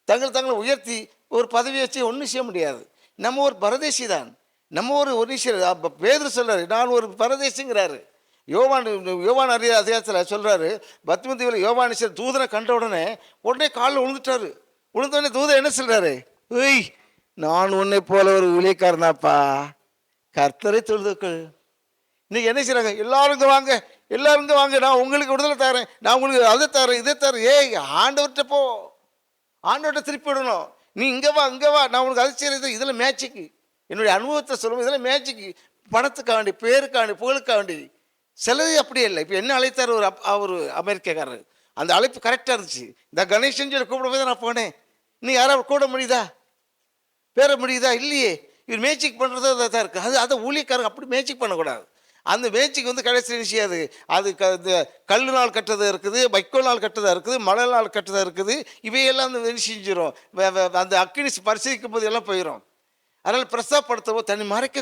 தங்களை உயர்த்தி ஒரு பதவி வச்சு ஒன்றும் செய்ய முடியாது. நம்ம ஒரு பரதேசி தான். நம்ம ஒரு பேதுரு சொல்றாரு, நான் ஒரு பரதேசிங்கிறாரு. யோவான் அதிகாரத்தில் சொல்றாரு, பத்மதீவில் யோவான் தூதனை கண்ட உடனே காலில் விழுந்துட்டாரு. விழுந்தோடனே தூதன் என்ன சொல்றாரு, ஏய் நான் உன்னை போல ஒரு ஊழியக்காரனாப்பா, கர்த்தரை தொழுதுக்கள். இன்னைக்கு என்ன செய்றாங்க, எல்லாரும் இங்கே வாங்க, நான் உங்களுக்கு விடுதலை தரேன், நான் உங்களுக்கு அதை தரேன் இதை தரேன். ஏய் ஆண்டவர்கிட்ட போ, ஆண்டவர்கிட்ட திருப்பி விடணும். நீ இங்கே வா, நான் உனக்கு அது செய்யறது. இதெல்லாம் மேட்சிக்கு, என்னுடைய அனுபவத்தை சொல்லுவோம், இதெல்லாம் மேட்சிக்கு, பணத்துக்காக வேண்டி, பேருக்காக வேண்டி, புகழுக்காக வேண்டி. சிலது அப்படியே இல்லை. இப்போ என்ன அழைத்தார் ஒரு அமெரிக்காக்காரர், அந்த அழைப்பு கரெக்டாக இருந்துச்சு. இந்த கணேசன் சொல்லி கூப்பிட போய் தான் நான் போனேன். நீ யாராவது கூட முடியுதா, பேர முடியுதா? இல்லையே. இவர் மேஜிக் பண்ணுறது தான் இருக்குது. அதை ஊழியக்காரங்க அப்படி மேஜிக் பண்ணக்கூடாது. அந்த மேஜிக் கடைசி நிச்சயாது. அது இந்த கல் நாள் கட்டுறதா இருக்குது, வைக்கோல் நாள் கட்டுறதா இருக்குது, மழை நாள் கட்டுறதா இருக்குது. இவையெல்லாம் அந்த செஞ்சிடும். அந்த அக்கினி பரிசீலிக்கும் போது எல்லாம் போயிடும். அதனால் பிரசாப்படுத்தவோ, தன்னை மறைக்க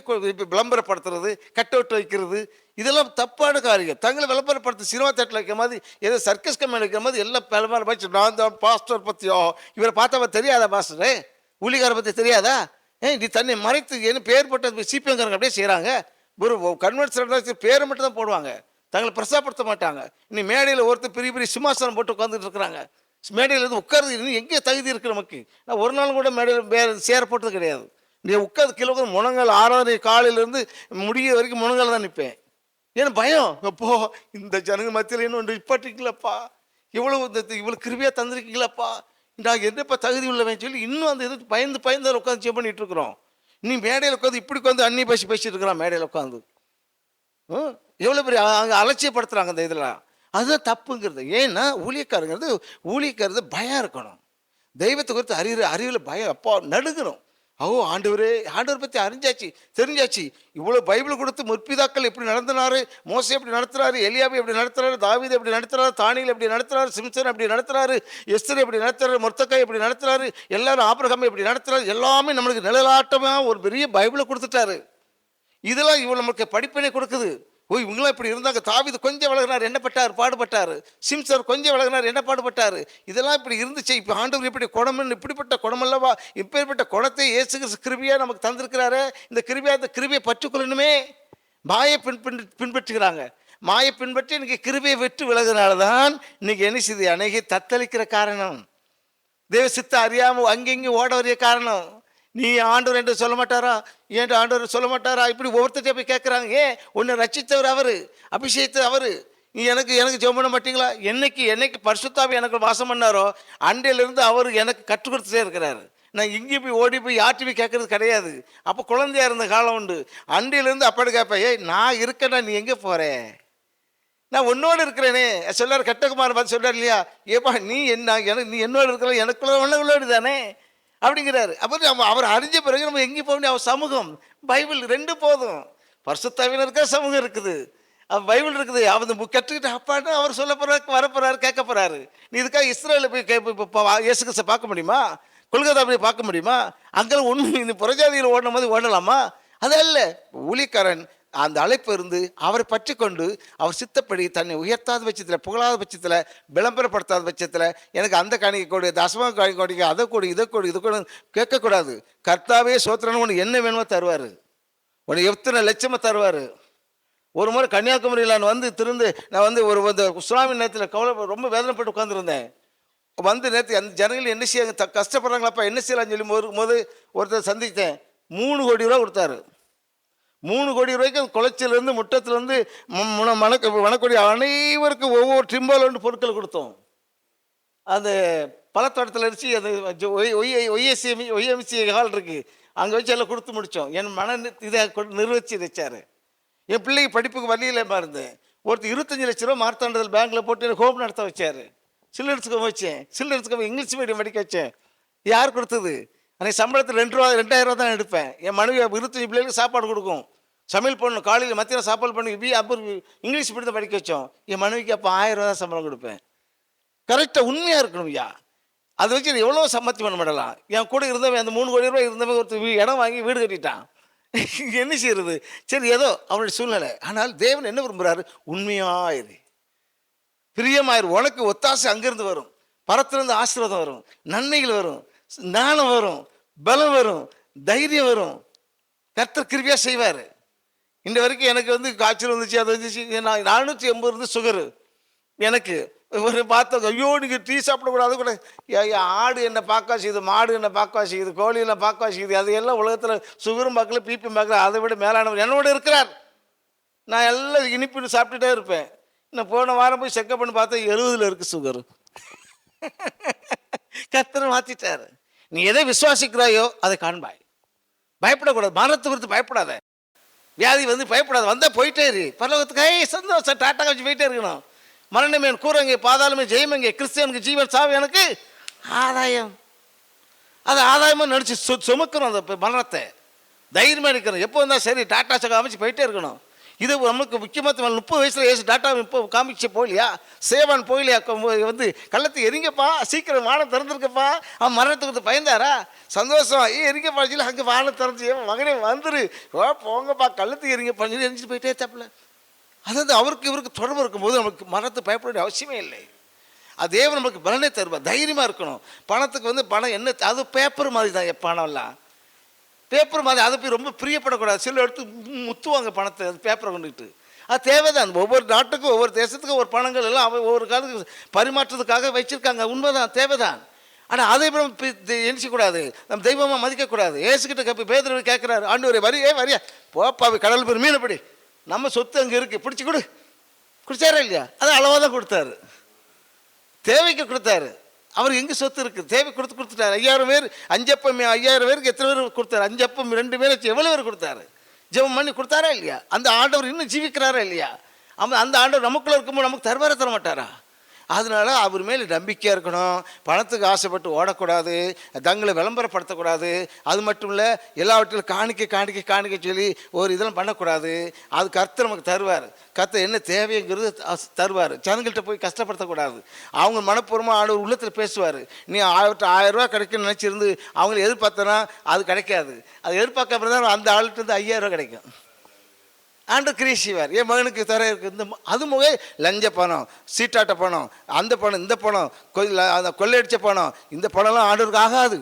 விளம்பரப்படுத்துறது, கட் அவுட் வைக்கிறது, இதெல்லாம் தப்பான காரியம். தங்களை விளம்பரப்படுத்த சினிமா தேட்டரில் வைக்கிற மாதிரி, ஏதோ சர்க்கஸ் கம்பெனி வைக்கிற மாதிரி எல்லாம் விளம்பரம் வச்சு, நான் தான் பாஸ்டர் பற்றியோ, இவரை பார்த்தா தெரியாதா பாஸ்டரு, ஊழிகாரை பற்றி தெரியாதா? நீ தன்னை மறைத்து என்ன பேர் போட்ட சிபிஎங்காரங்க அப்படியே செய்கிறாங்க. ஒரு கன்வென்ஷன் பேரை மட்டும் தான் போடுவாங்க, தங்களை பிரசாப்படுத்த மாட்டாங்க. இன்னும் மேடையில் ஒருத்தர் பெரிய பெரிய சிம்மாசனம் போட்டு உட்காந்துட்டு இருக்கிறாங்க. மேடையில் இருந்து உட்கார்றது இன்னும் எங்கே தகுதி இருக்குது நமக்கு? நான் ஒரு நாள் கூட மேடையில் வேறு சேர போட்டது கிடையாது. நீ உட்காந்து கிலோ முழங்கால் 6:30 காலையிலேருந்து முடிய வரைக்கும் முழங்கால் தான் நிற்பேன். ஏன்னா பயம், எப்போ இந்த ஜனங்க மத்தியில் என்ன ஒன்று நிப்பாட்டிக்கலப்பா, இவ்வளோ கிருபியாக தந்திருக்கீங்களப்பா, நான் என்னப்பா தகுதி உள்ளவன் சொல்லி இன்னும் அந்த இது பயந்து உட்காந்து செக் பண்ணிட்டு இருக்கிறோம். நீ மேடையில் உட்காந்து இப்படி உட்காந்து அன்னி பேசிட்டு இருக்கிறான் மேடையில் உட்காந்து. எவ்வளோ பெரிய அங்கே அலட்சியப்படுத்துகிறாங்க அந்த இதெல்லாம். அதுதான் தப்புங்கிறது. ஏன்னா ஊழியக்காரங்கிறது பயம் இருக்கணும். தெய்வத்தை குறித்து அறிவில் பயம் அப்பா நடுங்கணும். ஆண்டவர் பற்றி தெரிஞ்சாச்சு. இவ்வளோ பைபிள் கொடுத்து முற்பிதாக்கள் எப்படி நடத்தினாரு, மோசே எப்படி நடத்துறாரு, எலியாவை எப்படி நடத்துறாரு, தாவீதை எப்படி நடத்துறாரு, தானியேல் எப்படி நடத்துறாரு, சிம்சன் எப்படி நடத்துறாரு, எஸ்தர் எப்படி நடத்துறாரு, மொர்தெகாய் எப்படி நடத்துறாரு, எல்லாரும் ஆபிரகாமை எப்படி நடத்துறாரு, எல்லாமே நம்மளுக்கு நிழலாட்டமாக ஒரு பெரிய பைபிளை கொடுத்துட்டாரு. இதெல்லாம் இவ்வளோ நமக்கு படிப்பினை கொடுக்குது. இவங்களாம் இப்படி இருந்தாங்க. தாவீது கொஞ்சம் விலகினார், என்ன பாடுபட்டார். சிம்சர் கொஞ்சம் விலகினார், என்ன பாடுபட்டார். இதெல்லாம் இப்படி இருந்துச்சு. இப்போ ஆண்டவர் இப்படி குணம்னு, இப்படிப்பட்ட குணம் அல்லவா, இப்பேற்பட்ட குணத்தை இயேசு கிறிஸ்து கிருபையாக நமக்கு தந்திருக்கிறாரு. இந்த கிருபையை பற்றுக்கொள்ளணுமே. மாயை பின்பற்றுகிறாங்க. மாயை பின்பற்றி இன்னைக்கு கிருபையை வெற்றி விலகினால தான் இன்னைக்கு என்ன செய்து அநேகி தத்தளிக்கிற காரணம். தேவ சித்த அறியாமல் அங்கெங்கே ஓட வரைய காரணம். நீ ஆண்டவர் என்று சொல்ல மாட்டாரா, ஏன்ட்டு ஆண்டவர் சொல்ல மாட்டாரா, இப்படி ஒவ்வொருத்தர் போய் கேட்குறாங்க. ஏன் உன்னை ரட்சித்தவர் அவர், அபிஷேகத்தவர் அவர், நீ எனக்கு ஜெபம் பண்ண மாட்டீங்களா? என்னைக்கு பரிசுத்தாவி எனக்கு வாசம் பண்ணாரோ அண்டையிலிருந்து அவர் எனக்கு கற்றுக் கொடுத்துட்டே இருக்கிறாரு. நான் இங்கேயும் போய் ஓடி போய் யார்ட்டி போய் கேட்கறது கிடையாது. அப்போ குழந்தையா இருந்த காலம் உண்டு. அண்டையிலேருந்து அப்படி கேட்பேன், நான் இருக்கேன்னா நீ எங்கே போகிற, நான் உன்னோடு இருக்கிறேனே சொல்லார். கட்டகுமார் பார்த்து சொல்கிறார் இல்லையா, ஏப்பா நீ என்னோடு இருக்கிற, எனக்குள்ள உள்ளோடு தானே அப்படிங்கிறாரு. அப்புறம் அவர் அறிஞ்ச பிறகு நம்ம எங்கே போக முடியும்? அவர் சமூகம், பைபிள் 2 போதும். பரிசுத்தாவியினர் இருக்கிற சமூகம் இருக்குது, அவர் பைபிள் இருக்குது. அவர் கற்றுக்கிட்டு அப்பான்னு அவர் சொல்ல போகிறாரு, வரப்போறாரு, கேட்க போகிறாரு. நீ இதுக்காக இஸ்ரேலில் போய் இயேசு கிறிஸ்துவை பார்க்க முடியுமா, கொல்கத்தா போய் பார்க்க முடியுமா? அங்கெல்லாம் ஒன்றும் இந்த புறஜாதியில் ஓடின மாதிரி ஓடலாமா? அதல்ல. ஊழியக்காரன் அந்த அழைப்பு இருந்து அவரை பற்றி கொண்டு அவர் சித்தப்படி தன்னை உயர்த்தாத பட்சத்தில், புகழாத பட்சத்தில், விளம்பரப்படுத்தாத பட்சத்தில் எனக்கு அந்த காணிக்கை கொடு, தசம காணிக்கை கொடுக்க, அதை கொடு, இதை கொடு கேட்கக்கூடாது. கர்த்தாவே சோத்திரன்னு உனக்கு என்ன வேணுமோ தருவார், உனக்கு எத்தனை லட்சமாக தருவார். ஒரு முறை கன்னியாகுமரியில் நான் ஒரு சுனாமி நேரத்தில் ரொம்ப வேதனைப்பட்டு உட்காந்துருந்தேன். நேற்று அந்த ஜனங்கள் என்ன செய்ய கஷ்டப்படுறாங்களாப்பா, என்ன செய்யலாம்னு சொல்லி போது ஒருத்தர் சந்தித்தேன். 3 கோடி ரூபா கொடுத்தாரு. 3 கோடி ரூபாய்க்கு குளச்சிலேருந்து முட்டத்துலேருந்து வனக்கூடிய அனைவருக்கும் ஒவ்வொரு டிம்போல் பொருட்கள் கொடுத்தோம். அந்த பழத்தோட்டத்தில் அடிச்சு அது ஒய்எம்சி ஹால் இருக்குது, அங்கே வச்சு எல்லாம் கொடுத்து முடித்தோம். என் இதை நிர்வகிச்சு வச்சார். என் பிள்ளைக்கு படிப்புக்கு வழியில்லாமல் இருந்தேன். ஒருத்தர் 25 லட்ச ரூபா மார்த்தாண்டத்தில் பேங்க்கில் போட்டு ஹோம் நடத்த வச்சார். சில்லெடுத்துக்க வச்சேன், இங்கிலீஷ் மீடியம் படிக்க வச்சேன். யார் கொடுத்தது? அன்றைக்கி சம்பளத்தில் 2000 ரூபா தான் எடுப்பேன். என் மனைவி 25 பிள்ளைகளுக்கு சாப்பாடு கொடுக்கும், சமையல் பண்ணணும், காலையில் மத்தியானம் சாப்பாடு பண்ணி அப்புறம் இங்கிலீஷ் மீடியம் படிக்க வச்சோம். என் மனைவிக்கு அப்போ 1000 ரூபா தான் சம்பளம் கொடுப்பேன். கரெக்டாக உண்மையாக இருக்கணும் ஐயா. அதை வச்சு எவ்வளோ சம்மத்தி பண்ண மாட்டலாம். என் கூட இருந்தவன் அந்த 3 கோடி ரூபாய் இருந்தவன் ஒருத்தர் இடம் வாங்கி வீடு கட்டிட்டான். என்ன செய்யறது? சரி, ஏதோ அவனுடைய சூழ்நிலை. ஆனால் தேவன் என்ன விரும்புகிறாரு? உண்மையாயிரு. பிரியமாயிரும். உனக்கு ஒத்தாசை அங்கிருந்து வரும், பரத்திலிருந்து ஆசீர்வாதம் வரும், நன்மைகள் வரும், ஞானம் வரும், பலம் வரும், தைரியம் வரும். கர்த்தர் கிருபையா செய்வார். இந்த வரைக்கும் எனக்கு வந்து காய்ச்சல் வந்துச்சு, அது வந்துச்சு. 480 இருந்து சுகரு. எனக்கு ஒரு பார்த்தா, ஐயோ நீங்கள் டீ சாப்பிடக்கூடாது கூட. ஆடு என்ன பார்க்கவா செய்யுது, மாடு என்ன பார்க்கவா செய்யுது, கோழி என்ன பார்க்கவா செய்யுது. அது எல்லாம் உலகத்தில் சுகரும் பார்க்கல, பிபியும் பார்க்கல. அதை விட மேலானவர் என்னோட இருக்கிறார். நான் எல்லாம் இனிப்பு சாப்பிட்டுட்டே இருப்பேன். நான் போன வாரம் போய் செக்கப் பண்ணி பார்த்தா 70 இருக்குது சுகரு. கர்த்தர் மாற்றிட்டார். நீ எதை விசுவாசிக்கிறாயோ அதை காண்பாய். பயப்படக்கூடாது. மரணத்தை குறித்து பயப்படாத. வியாதி வந்து பயப்படாது. வந்தால் போயிட்டே இரு. பரலோகத்துக்கு சந்தோஷம் டாட்டா வச்சு போயிட்டே இருக்கணும். மரணமே கூறங்க, பாதாளமே ஜெயமங்க, கிறிஸ்டியனுக்கு ஜீவன் சாவு எனக்கு ஆதாயம். அது ஆதாயமாக நினச்சி சுமக்கணும். அந்த மரணத்தை தைரியமாக இருக்கணும். எப்போ வந்தால் சரி டாட்டா சகா அமைச்சு போயிட்டே இருக்கணும். இது நம்மளுக்கு முக்கியமாக 30 வயசில் ஏசு டாட்டா இப்போ காமிச்சு போகலையா, சேவான் போகலையா, வந்து கள்ளத்தை எரிங்கப்பா, சீக்கிரம் வானம் திறந்துருக்கப்பா. அவன் மரணத்துக்கு வந்து பயந்தாரா? சந்தோஷம், எரிங்கப்பா சொல்லி அங்கே வானம் திறந்து மகனே வந்துரு, போங்கப்பா கள்ளத்துக்கு எரிங்கப்பா சொல்லி எரிஞ்சிட்டு போயிட்டே தப்பில்ல. அதாவது அவருக்கு இவருக்கு தொடர்பு இருக்கும்போது நமக்கு மரணத்தை பயப்பட வேண்டிய அவசியமே இல்லை. அது தேவன் நமக்கு பலனே தருவார். தைரியமாக இருக்கணும். பணத்துக்கு வந்து பணம் என்ன, அது பேப்பர் மாதிரி தான். பணம்லாம் பேப்பர் மாதிரி. அதை போய் ரொம்ப பிரியப்படக்கூடாது. சில எடுத்து முத்துவாங்க பணத்தை, அது பேப்பரை கொண்டுக்கிட்டு. அது தேவைதான். ஒவ்வொரு நாட்டுக்கும் ஒவ்வொரு தேசத்துக்கும் ஒவ்வொரு பணங்கள் எல்லாம் ஒவ்வொரு காலத்துக்கு பரிமாற்றத்துக்காக வச்சுருக்காங்க. உண்மைதான், தேவைதான். ஆனால் அதை நம்ம எணிச்சிக்கூடாது, நம்ம தெய்வமாக மதிக்கக்கூடாது. ஏசுக்கிட்ட பேதுரு கேட்குறாரு, ஆண்டவரே வரியா போப்பாவை கடல் பேர் மீனப்படி, நம்ம சொத்து அங்கே இருக்குது, பிடிச்சி கொடு. குடிச்சாரா இல்லையா? அது அளவாக தான் கொடுத்தாரு, தேவைக்கு கொடுத்தாரு. அவர் எங்கே சொத்து இருக்குது, தேவை கொடுத்துட்டாரு. 5000 பேர் 5 அப்பம் 5000 பேருக்கு எத்தனை பேர் கொடுத்தாரு? 5 அப்பம் 2 பேர் வச்சு எவ்வளோ பேர் கொடுத்தாரு? ஜெபம் பண்ணி கொடுத்தாரா இல்லையா? அந்த ஆண்டவர் இன்னும் ஜீவிக்கிறாரா இல்லையா? அந்த ஆண்டவர் நமக்குள்ளே இருக்கும்போது நமக்கு தருவார தர மாட்டாரா? அதனால அவர் மேலே நம்பிக்கையாக இருக்கணும். பணத்துக்கு ஆசைப்பட்டு ஓடக்கூடாது, தங்களை விளம்பரப்படுத்தக்கூடாது. அது மட்டும் இல்லை, எல்லாவற்றிலும் காணிக்க சொல்லி ஒரு இதெல்லாம் பண்ணக்கூடாது. அது கர்த்தர் நமக்கு தருவார். கர்த்தர் என்ன தேவைங்கிறது தருவார். ஜனங்கள்கிட்ட போய் கஷ்டப்படுத்தக்கூடாது. அவங்க மனப்பூர்வமாக ஆண்டவர் உள்ளத்தில் பேசுவார். நீ 1000 ரூபா கிடைக்குன்னு நினச்சிருந்து அவங்கள எதிர்பார்த்தனா அது கிடைக்காது. அது எதிர்பார்க்காம இருந்தால் அந்த ஆள்கிட்ட 5000 ரூபா கிடைக்கும். ஆண்டவர் கிரியை செய்வார். என் மகனுக்கு தர இருக்குது இந்த அது முக லஞ்ச பணம், சீட்டாட்ட பணம், அந்த பணம், இந்த பணம், அந்த கொள்ளையடிச்ச பணம், இந்த பணம்லாம் ஆண்டவருக்கு ஆகாது.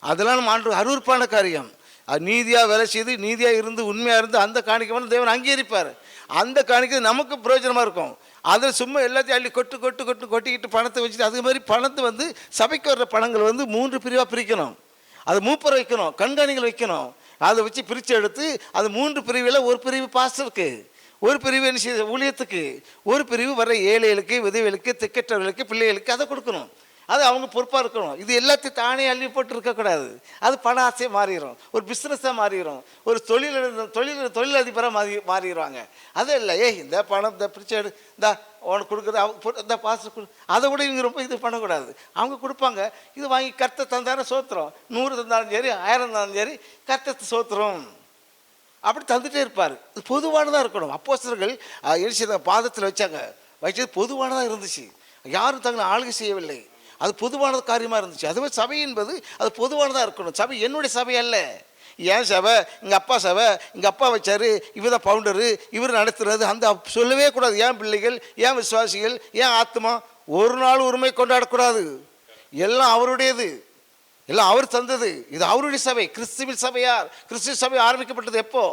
அதெல்லாம் நம்ம ஆண்டவருக்கு அருவருப்பான காரியம். அது நீதியாக வேலை செய்து நீதியாக இருந்து உண்மையாக இருந்து அந்த காணிக்கை வந்து தேவன் அங்கீகரிப்பார். அந்த காணிக்கை நமக்கு பிரயோஜனமாக இருக்கும். அதில் சும்மா எல்லாத்தையும் அள்ளி கொட்டிக்கிட்டு பணத்தை வச்சுட்டு, அது மாதிரி பணத்தை வந்து சபைக்கு வர்ற பணங்கள் வந்து 3 பிரிவாக பிரிக்கணும். அது மூப்பரை வைக்கணும், கண்காணிகள் வைக்கணும். அதை வச்சு பிரித்து எடுத்து அது 3 பிரிவில், ஒரு பிரிவு பாஸ்டருக்கு, ஒரு பிரிவு என்ன ஊழியத்துக்கு, ஒரு பிரிவு வர ஏழைகளுக்கு, விதவைகளுக்கு, திக்கற்றவர்களுக்கு, பிள்ளைகளுக்கு அதை கொடுக்கணும். அது அவங்க பொறுப்பாக இருக்கணும். இது எல்லாத்தையும் தானே அள்ளி போட்டு இருக்கக்கூடாது. அது பண ஆசையை மாறிடும், ஒரு பிஸ்னஸாக மாறிடும், ஒரு தொழிலதிபராக மாறிடுவாங்க. அது இல்லை, இந்த பணம் இந்த பிரித்து எடு, இந்த உனக்கு கொடுக்குறது இந்த பாஸ்டர் கொடு, அதை விட இவங்க ரொம்ப இது பண்ணக்கூடாது. அவங்க கொடுப்பாங்க, இது வாங்கி கர்த்தர் தந்தார சோத்திரம், 100 தந்தாலும் சரி 1000 தந்தாலும் சரி கர்த்தர் சோத்திரம் அப்படி தந்துகிட்டே இருப்பார். இது பொதுவானதாக இருக்கணும். அப்போஸ்தலர்கள் எழுச்சி பாதத்தில் வச்சது பொதுவானதாக இருந்துச்சு. யாரும் தங்களை ஆளுகை செய்யவில்லை. அது பொதுவான காரியமாக இருந்துச்சு. அதுவே சபை என்பது அது பொதுவானதாக இருக்கணும். சபை என்னுடைய சபை அல்ல, ஏன் சபை, எங்கள் அப்பா சபை, எங்கள் அப்பா வச்சார், இவர் தான் பவுண்டரு, இவர் நடத்துறது, அந்த சொல்லவே கூடாது. ஏன் பிள்ளைகள், ஏன் விசுவாசிகள், ஏன் ஆத்மா ஒரு நாள் உரிமை கொண்டாடக்கூடாது. எல்லாம் அவருடையது, எல்லாம் அவர் தந்தது. இது அவருடைய சபை. கிறிஸ்துவின் சபையார். கிறிஸ்துவ சபை ஆரம்பிக்கப்பட்டது எப்போ?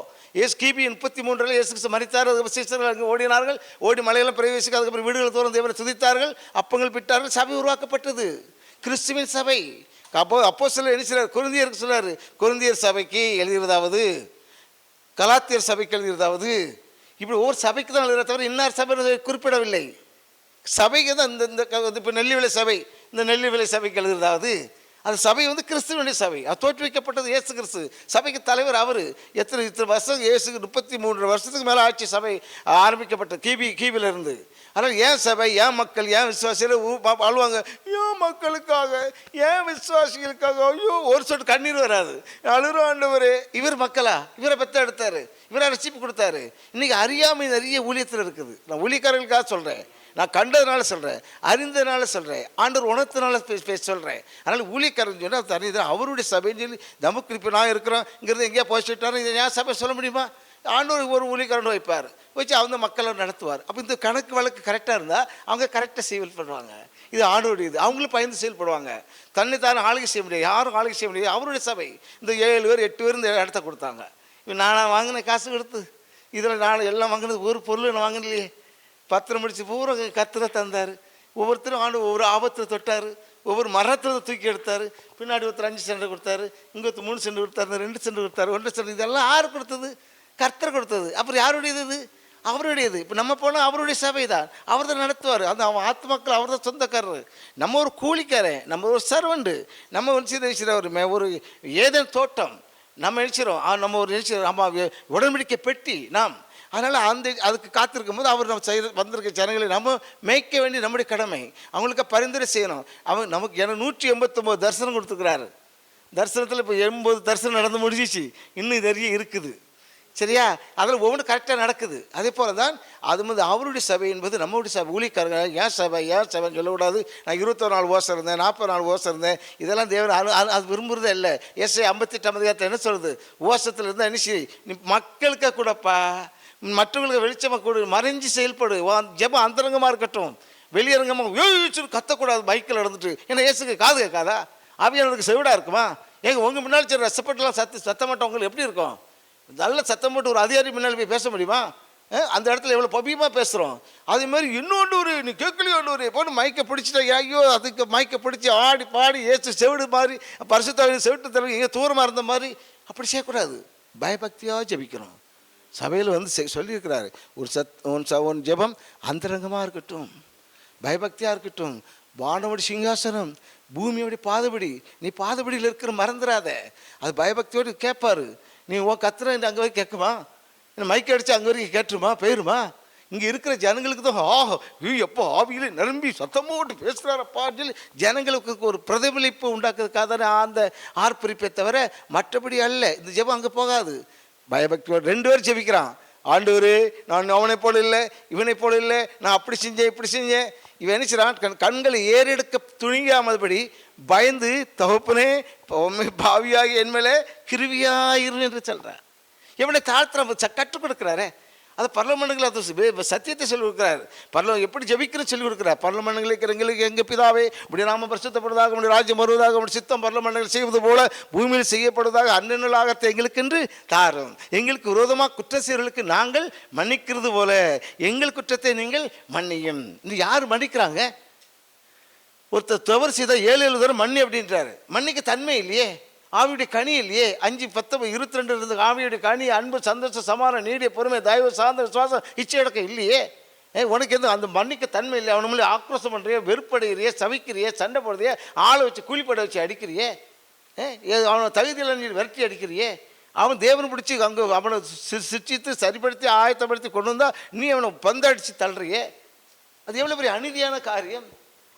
கிபி 33 இயேசு கிறிஸ்து மரித்தார். சீசர்கள் அங்கே ஓடினார்கள், ஓடி மலையெல்லாம் பிரவேசிக்க, அதுக்கப்புறம் வீடுகள் தோறும் தேவனை துதித்தார்கள், அப்பங்கள் பிட்டார்கள், சபை உருவாக்கப்பட்டது. கிறிஸ்துவின் சபை. அப்போ சிலர் என்ன சொல்றாரு, கொரிந்தியருக்கு சொல்றாரு, கொரிந்தியர் சபைக்கு எழுதுவதாவது, கலாத்தியர் சபைக்கு எழுதுவதாவது, இப்படி ஒவ்வொரு சபைக்கு தான் எழுதுறத தவிர இன்னார் சபை குறிப்பிடவில்லை. சபைக்கு தான் இந்த இப்போ நெல்லிவிலை சபை, இந்த நெல்லிவிலை சபைக்கு எழுதுறதாவது. அந்த சபை வந்து கிறிஸ்துவனுடைய சபை. அது தோற்றுவிக்கப்பட்டது இயேசு கிறிஸ்து. சபைக்கு தலைவர் அவர். இத்தனை வருஷம் இயேசுக்கு 33 வருஷத்துக்கு மேலே ஆட்சி சபை ஆரம்பிக்கப்பட்டது கிபியிலிருந்து. அதனால் ஏன் சபை, ஏன் மக்கள், ஏன் விசுவாசிகள் அழுவாங்க, ஏன் மக்களுக்காக, ஏன் விசுவாசிகளுக்காக, ஐயோ ஒரு சொட்டு கண்ணீர் வராது. அழுகிற ஆண்டவர், இவர் மக்களா, இவரை பெற்ற எடுத்தார், இவரை ரட்சிப்பு கொடுத்தாரு. இன்றைக்கி அறியாமை நிறைய ஊழியத்தில் இருக்குது. நான் ஊழியக்காரர்களுக்காக சொல்கிறேன், நான் கண்டதுனால சொல்கிறேன், அறிந்ததுனால சொல்கிறேன், ஆண்டவர் உணர்த்தனால பேச சொல்கிறேன். அதனால் ஊழியக்காரன் சொன்னால் அது அறிந்தது அவருடைய சபைன்னு சொல்லி நமக்கு இப்போ நான் இருக்கிறோம் இங்கிறது எங்கேயா போய் சொல்லிட்டாரோ இதை ஏன் சபை சொல்ல முடியுமா? ஆண்டவர் ஒரு ஊழியக்காரன் வைப்பார், வச்சு அவங்க மக்களை நடத்துவார். அப்போ இந்த கணக்கு வழக்கு கரெக்டாக இருந்தால் அவங்க கரெக்டாக செயல் பண்ணுவாங்க. இது ஆண்டோடைய இது, அவங்களும் பயந்து செயல்படுவாங்க. தன்னைத்தானே ஆளுகை செய்ய முடியாது, யாரும் ஆளுகை செய்ய முடியாது. அவருடைய சபை இந்த 7 பேர் 8 பேர் இந்த இடத்த கொடுத்தாங்க. இவன் நானாக வாங்கின காசு கொடுத்து இதில் நான் எல்லாம் வாங்கினது ஒரு பொருள் நான் வாங்கினலையே. பத்திரம் முடிச்சு பூரா கத்திர தந்தார். ஒவ்வொருத்தரும் ஆண்டு ஒவ்வொரு ஆபத்தில் தொட்டார், ஒவ்வொரு மரத்தில் தூக்கி எடுத்தார். பின்னாடி ஒருத்தர் 5 சென்ட் கொடுத்தாரு, இங்கே ஒருத்தர் 3 சென்ட் கொடுத்தாரு, 2 சென்ட் கொடுத்தாரு, 1.5 சென்ட். இதெல்லாம் யார் கொடுத்தது? கர்த்தர் கொடுத்தது. அப்புறம் யாருடையது? இது அவருடையது. இப்போ நம்ம போனால் அவருடைய சபை தான், அவர் தான் நடத்துவார். அந்த அவன் ஆத்மாக்கள் அவர் தான் சொந்தக்காரர். நம்ம ஒரு கூலிக்காரன், நம்ம ஒரு சர்வெண்டு. நம்ம ஒரு ஏதேன் தோட்டம் நம்ம நினைச்சிடும், நம்ம ஒரு நினைச்சிடும், நம்ம உடன்படிக்கை பெட்டி நாம். அதனால் அதுக்கு காத்திருக்கும் போது அவர் நம்ம வந்திருக்க ஜனங்களை நம்ம மேய்க்க வேண்டிய நம்முடைய கடமை. அவங்களுக்கு பரிந்துரை செய்யணும். நமக்கு 189 தரிசனம் கொடுத்துருக்கிறாரு. தரிசனத்தில் இப்போ 80 தரிசனம் நடந்து முடிஞ்சிச்சு, இன்னும் நிறைய இருக்குது. சரியா? அதில் ஒவ்வொன்றும் கரெக்டாக நடக்குது. அதே போல தான் அது வந்து அவருடைய சபை என்பது நம்மளுடைய சபை. ஊழியக்காரங்க ஏன் சபைன்னு சொல்லக்கூடாது. நான் 21 நாள் ஓசை இருந்தேன், 40 நாள் ஓசை இருந்தேன், இதெல்லாம் தேவன் அது விரும்புகிறதே இல்லை. ஏசாயா 58 என்ன சொல்லுது? ஓசத்தில் இருந்தால் என்ன செய்ய, நீ மக்களுக்காக கூடப்பா, மற்றவங்களுக்கு வெளிச்சமாக கொடு, மறைஞ்சு செயல்படு, ஜெபம் அந்தரங்கமாக இருக்கட்டும், வெளியரங்கமாக கத்தக்கூடாது பைக்கில் நடந்துட்டு. ஏன்னா இயேசுக்கு காது கேட்காதா? ஆவியானவருக்கு செவிடாக இருக்குமா? ஏங்க உங்கள் முன்னாடி சரி ரசப்பட்டுலாம் சத்தம் மட்டும் உங்களுக்கு எப்படி இருக்கும்? நல்ல சத்தம் போட்டு ஒரு அதிகாரி முன்னாடி போய் பேச முடியுமா? அந்த இடத்துல எவ்வளோ பபியமாக பேசுகிறோம். அதே மாதிரி இன்னொன்று ஒரு நீ கேட்கலையோன்னு போட்டு மைக்கை பிடிச்சிட்டா, ஐயோ அதுக்கு மைக்கை பிடிச்சி ஆடி பாடி ஏசு செவிடு மாதிரி பரிசுத்த செவிட்டு தர எங்கே தூரமாக இருந்த மாதிரி அப்படி செய்யக்கூடாது. பயபக்தியாக ஜெபிக்கணும். சபையில் வந்து சொல்லியிருக்கிறாரு, ஒரு ஜெபம் அந்தரங்கமாக இருக்கட்டும், பயபக்தியாக இருக்கட்டும். வானோட சிங்காசனம், பூமியோடைய பாதபடி, நீ பாதபடியில் இருக்கிற மறந்துடாத. அது பயபக்தியோடு கேட்பாரு. நீ கத்துற அங்கே வரைக்கும் கேட்குமா? மைக் அடித்து அங்கே வரைக்கும் கேட்டுருமா? போயிருமா? இங்கே இருக்கிற ஜனங்களுக்கு தான் எப்போ ஆவியிலே நிரம்பி சத்தமோட்டு பேசுகிறாரப்பான்னு சொல்லி ஜனங்களுக்கு ஒரு பிரதிபலிப்பு உண்டாக்குறதுக்காக தானே அந்த ஆர்ப்பரிப்பை தவிர மற்றபடி அல்ல. இந்த ஜெபம் அங்கே போகாது. பயபக்தியோடு 2 பேர் ஜெபிக்கிறான். ஆண்டவரே, நான் அவனை போல இல்லை, இவனை போல இல்லை, நான் அப்படி செஞ்சேன் இப்படி செஞ்சேன். இவன் என்ன செய்றான்? கண்களை ஏறெடுக்க துணியாமதுபடி பயந்து, தகப்பனே பாவியாகி என் மேலே கிருவியாயிரு என்று சொல்கிறார். இவனை தாழ்த்துற கற்றுக் கொடுக்குறாரே. அது பரலமண்டலங்கள் அது சத்தியத்தை சொல்லி கொடுக்குறாரு. எப்படி ஜெபிக்கிறன்னு சொல்லி கொடுக்குறார். பரலமண்டலங்கள் இருக்கிறவங்களுக்கு எங்கள் பிதாவே இப்படி நாம பரிசுத்தப்படுவதாக, உடைய ராஜ்யம் வருவதாக, உடைய சித்தம் பரலமண்டலங்கள் செய்வது போல பூமியில் செய்யப்படுவதாக அன்னலாகத்தை எங்களுக்கென்று தாரும். எங்களுக்கு விரோதமாக குற்ற செய்வர்களுக்கு நாங்கள் மன்னிக்கிறது போல எங்கள் குற்றத்தை நீங்கள் மன்னியும். இந்த யார் மன்னிக்கிறாங்க? ஒருத்தர் தவறு செய்தால் 7 தடவை மன்னி அப்படின்றாரு. மன்னிக்க தன்மை இல்லையே, ஆவியுடைய கனி இல்லையே. 5, 10, 22 இருந்து ஆவியுடைய கனி அன்பு, சந்தோஷம், சமாதானம், நீடிய பொறுமை, தயவு, சாந்த விசுவாசம், இச்சையடக்கம் இல்லையே. உனக்கு எந்த அந்த மன்னிக்க தன்மை இல்லை. அவனை மேலே ஆக்ரோஷம் பண்ணுறியே, வெறுப்படைகிறியே, சவிக்கிறியே, சண்டை போடுறியே, ஆளை வச்சு கூலிப்படை வச்சு அடிக்கிறியே, அவனை தகுதியில் நீ விரட்டி அடிக்கிறியே. அவன் தேவனை பிடிச்சி அங்கே அவனை சிரிச்சித்து சரிப்படுத்தி ஆயத்தப்படுத்தி கொண்டு வந்தால் நீ அவனை பந்தடித்து தள்ளுறியே. அது எவ்வளோ பெரிய அநீதியான காரியம்.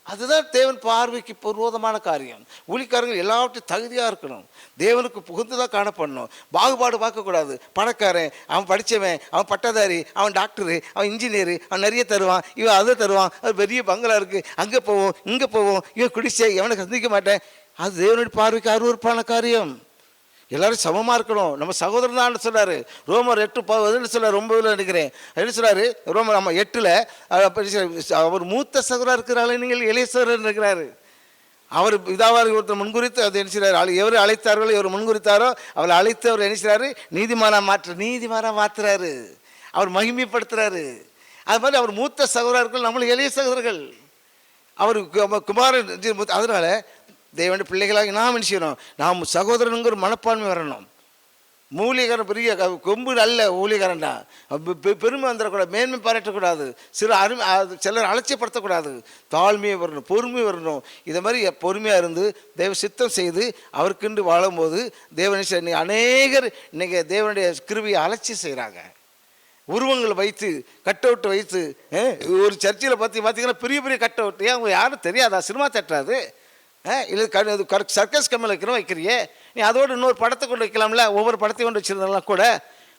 அதுதான் தேவன் பார்வைக்கு விரோதமான காரியம். ஊழியக்காரர்கள் எல்லாவற்றையும் தகுதியாக இருக்கணும், தேவனுக்கு புகுந்துதான் காணப்படணும். பாகுபாடு பார்க்கக்கூடாது. பணக்காரன், அவன் படித்தவன், அவன் பட்டதாரி, அவன் டாக்டரு, அவன் இன்ஜினியரு, அவன் நிறைய தருவான், இவன் அதை தருவான், அது பெரிய பங்களா இருக்குது, அங்கே போவோம் இங்கே போவோம், இவன் குடிச்சே எவனை சந்திக்க மாட்டேன். அது தேவனுடைய பார்வைக்கு அருவருப்பான காரியம். எல்லாரும் சமமாக இருக்கணும். நம்ம சகோதரன் தான் சொல்கிறாரு. ரோமர் 8:10 சொல்ல ரொம்ப நினைக்கிறேன். என்ன சொல்கிறாரு? ரோமர் 8 அவர் மூத்த சகோதரர் இருக்கிறாள், நீங்கள் இளைய சகோதரர் இருக்கிறாரு. அவர் இதாவார் ஒருத்தர் முன்குறித்து அது என்ன செய்கிறார்? எவர் அழைத்தார்களோ, எவர் முன்குறித்தாரோ அவளை அழைத்து அவர் என்ன செய்கிறாரு? நீதிமானாக மாற்றுறாரு. அவர் மகிமைப்படுத்துகிறாரு. அது மாதிரி அவர் மூத்த சகோதரர்கள், நம்மளுக்கு இளைய சகோதரர்கள். அவர் குமாரன். அதனால தேவனுடைய பிள்ளைகளாக நாம் என்ன செய்யணும்? நாம் சகோதரனுங்கிற மனப்பான்மை வரணும். மூலிகரன் பெரிய கொம்பு அல்ல. ஊழியக்காரன் தான். பெருமை வந்துடக்கூடாது, மேன்மை பாராட்டக்கூடாது, சிலர் அலட்சியப்படுத்தக்கூடாது. தாழ்மையை வரணும், பொறுமை வரணும். இதை மாதிரி பொறுமையாக இருந்து தேவ சித்தம் செய்து அவருக்குண்டு வாழும்போது தேவனை அநேகர் இன்னைக்கு தேவனுடைய கிருபையை அலட்சியம் செய்கிறாங்க. உருவங்களை வைத்து, கட் அவுட் வைத்து, ஒரு சர்ச்சில் பார்த்தீங்கன்னா பெரிய பெரிய கட் அவுட். ஏன் அவங்க யாரும் தெரியாதா? சினிமா தேட்டராது இல்லை, சர்க்கஸ் கம்மியில் வைக்கிறியே, நீ அதோடு இன்னொரு படத்தை கொண்டு வைக்கலாம்ல. ஒவ்வொரு படத்தையும் கொண்டு வச்சுருந்தாலாம் கூட.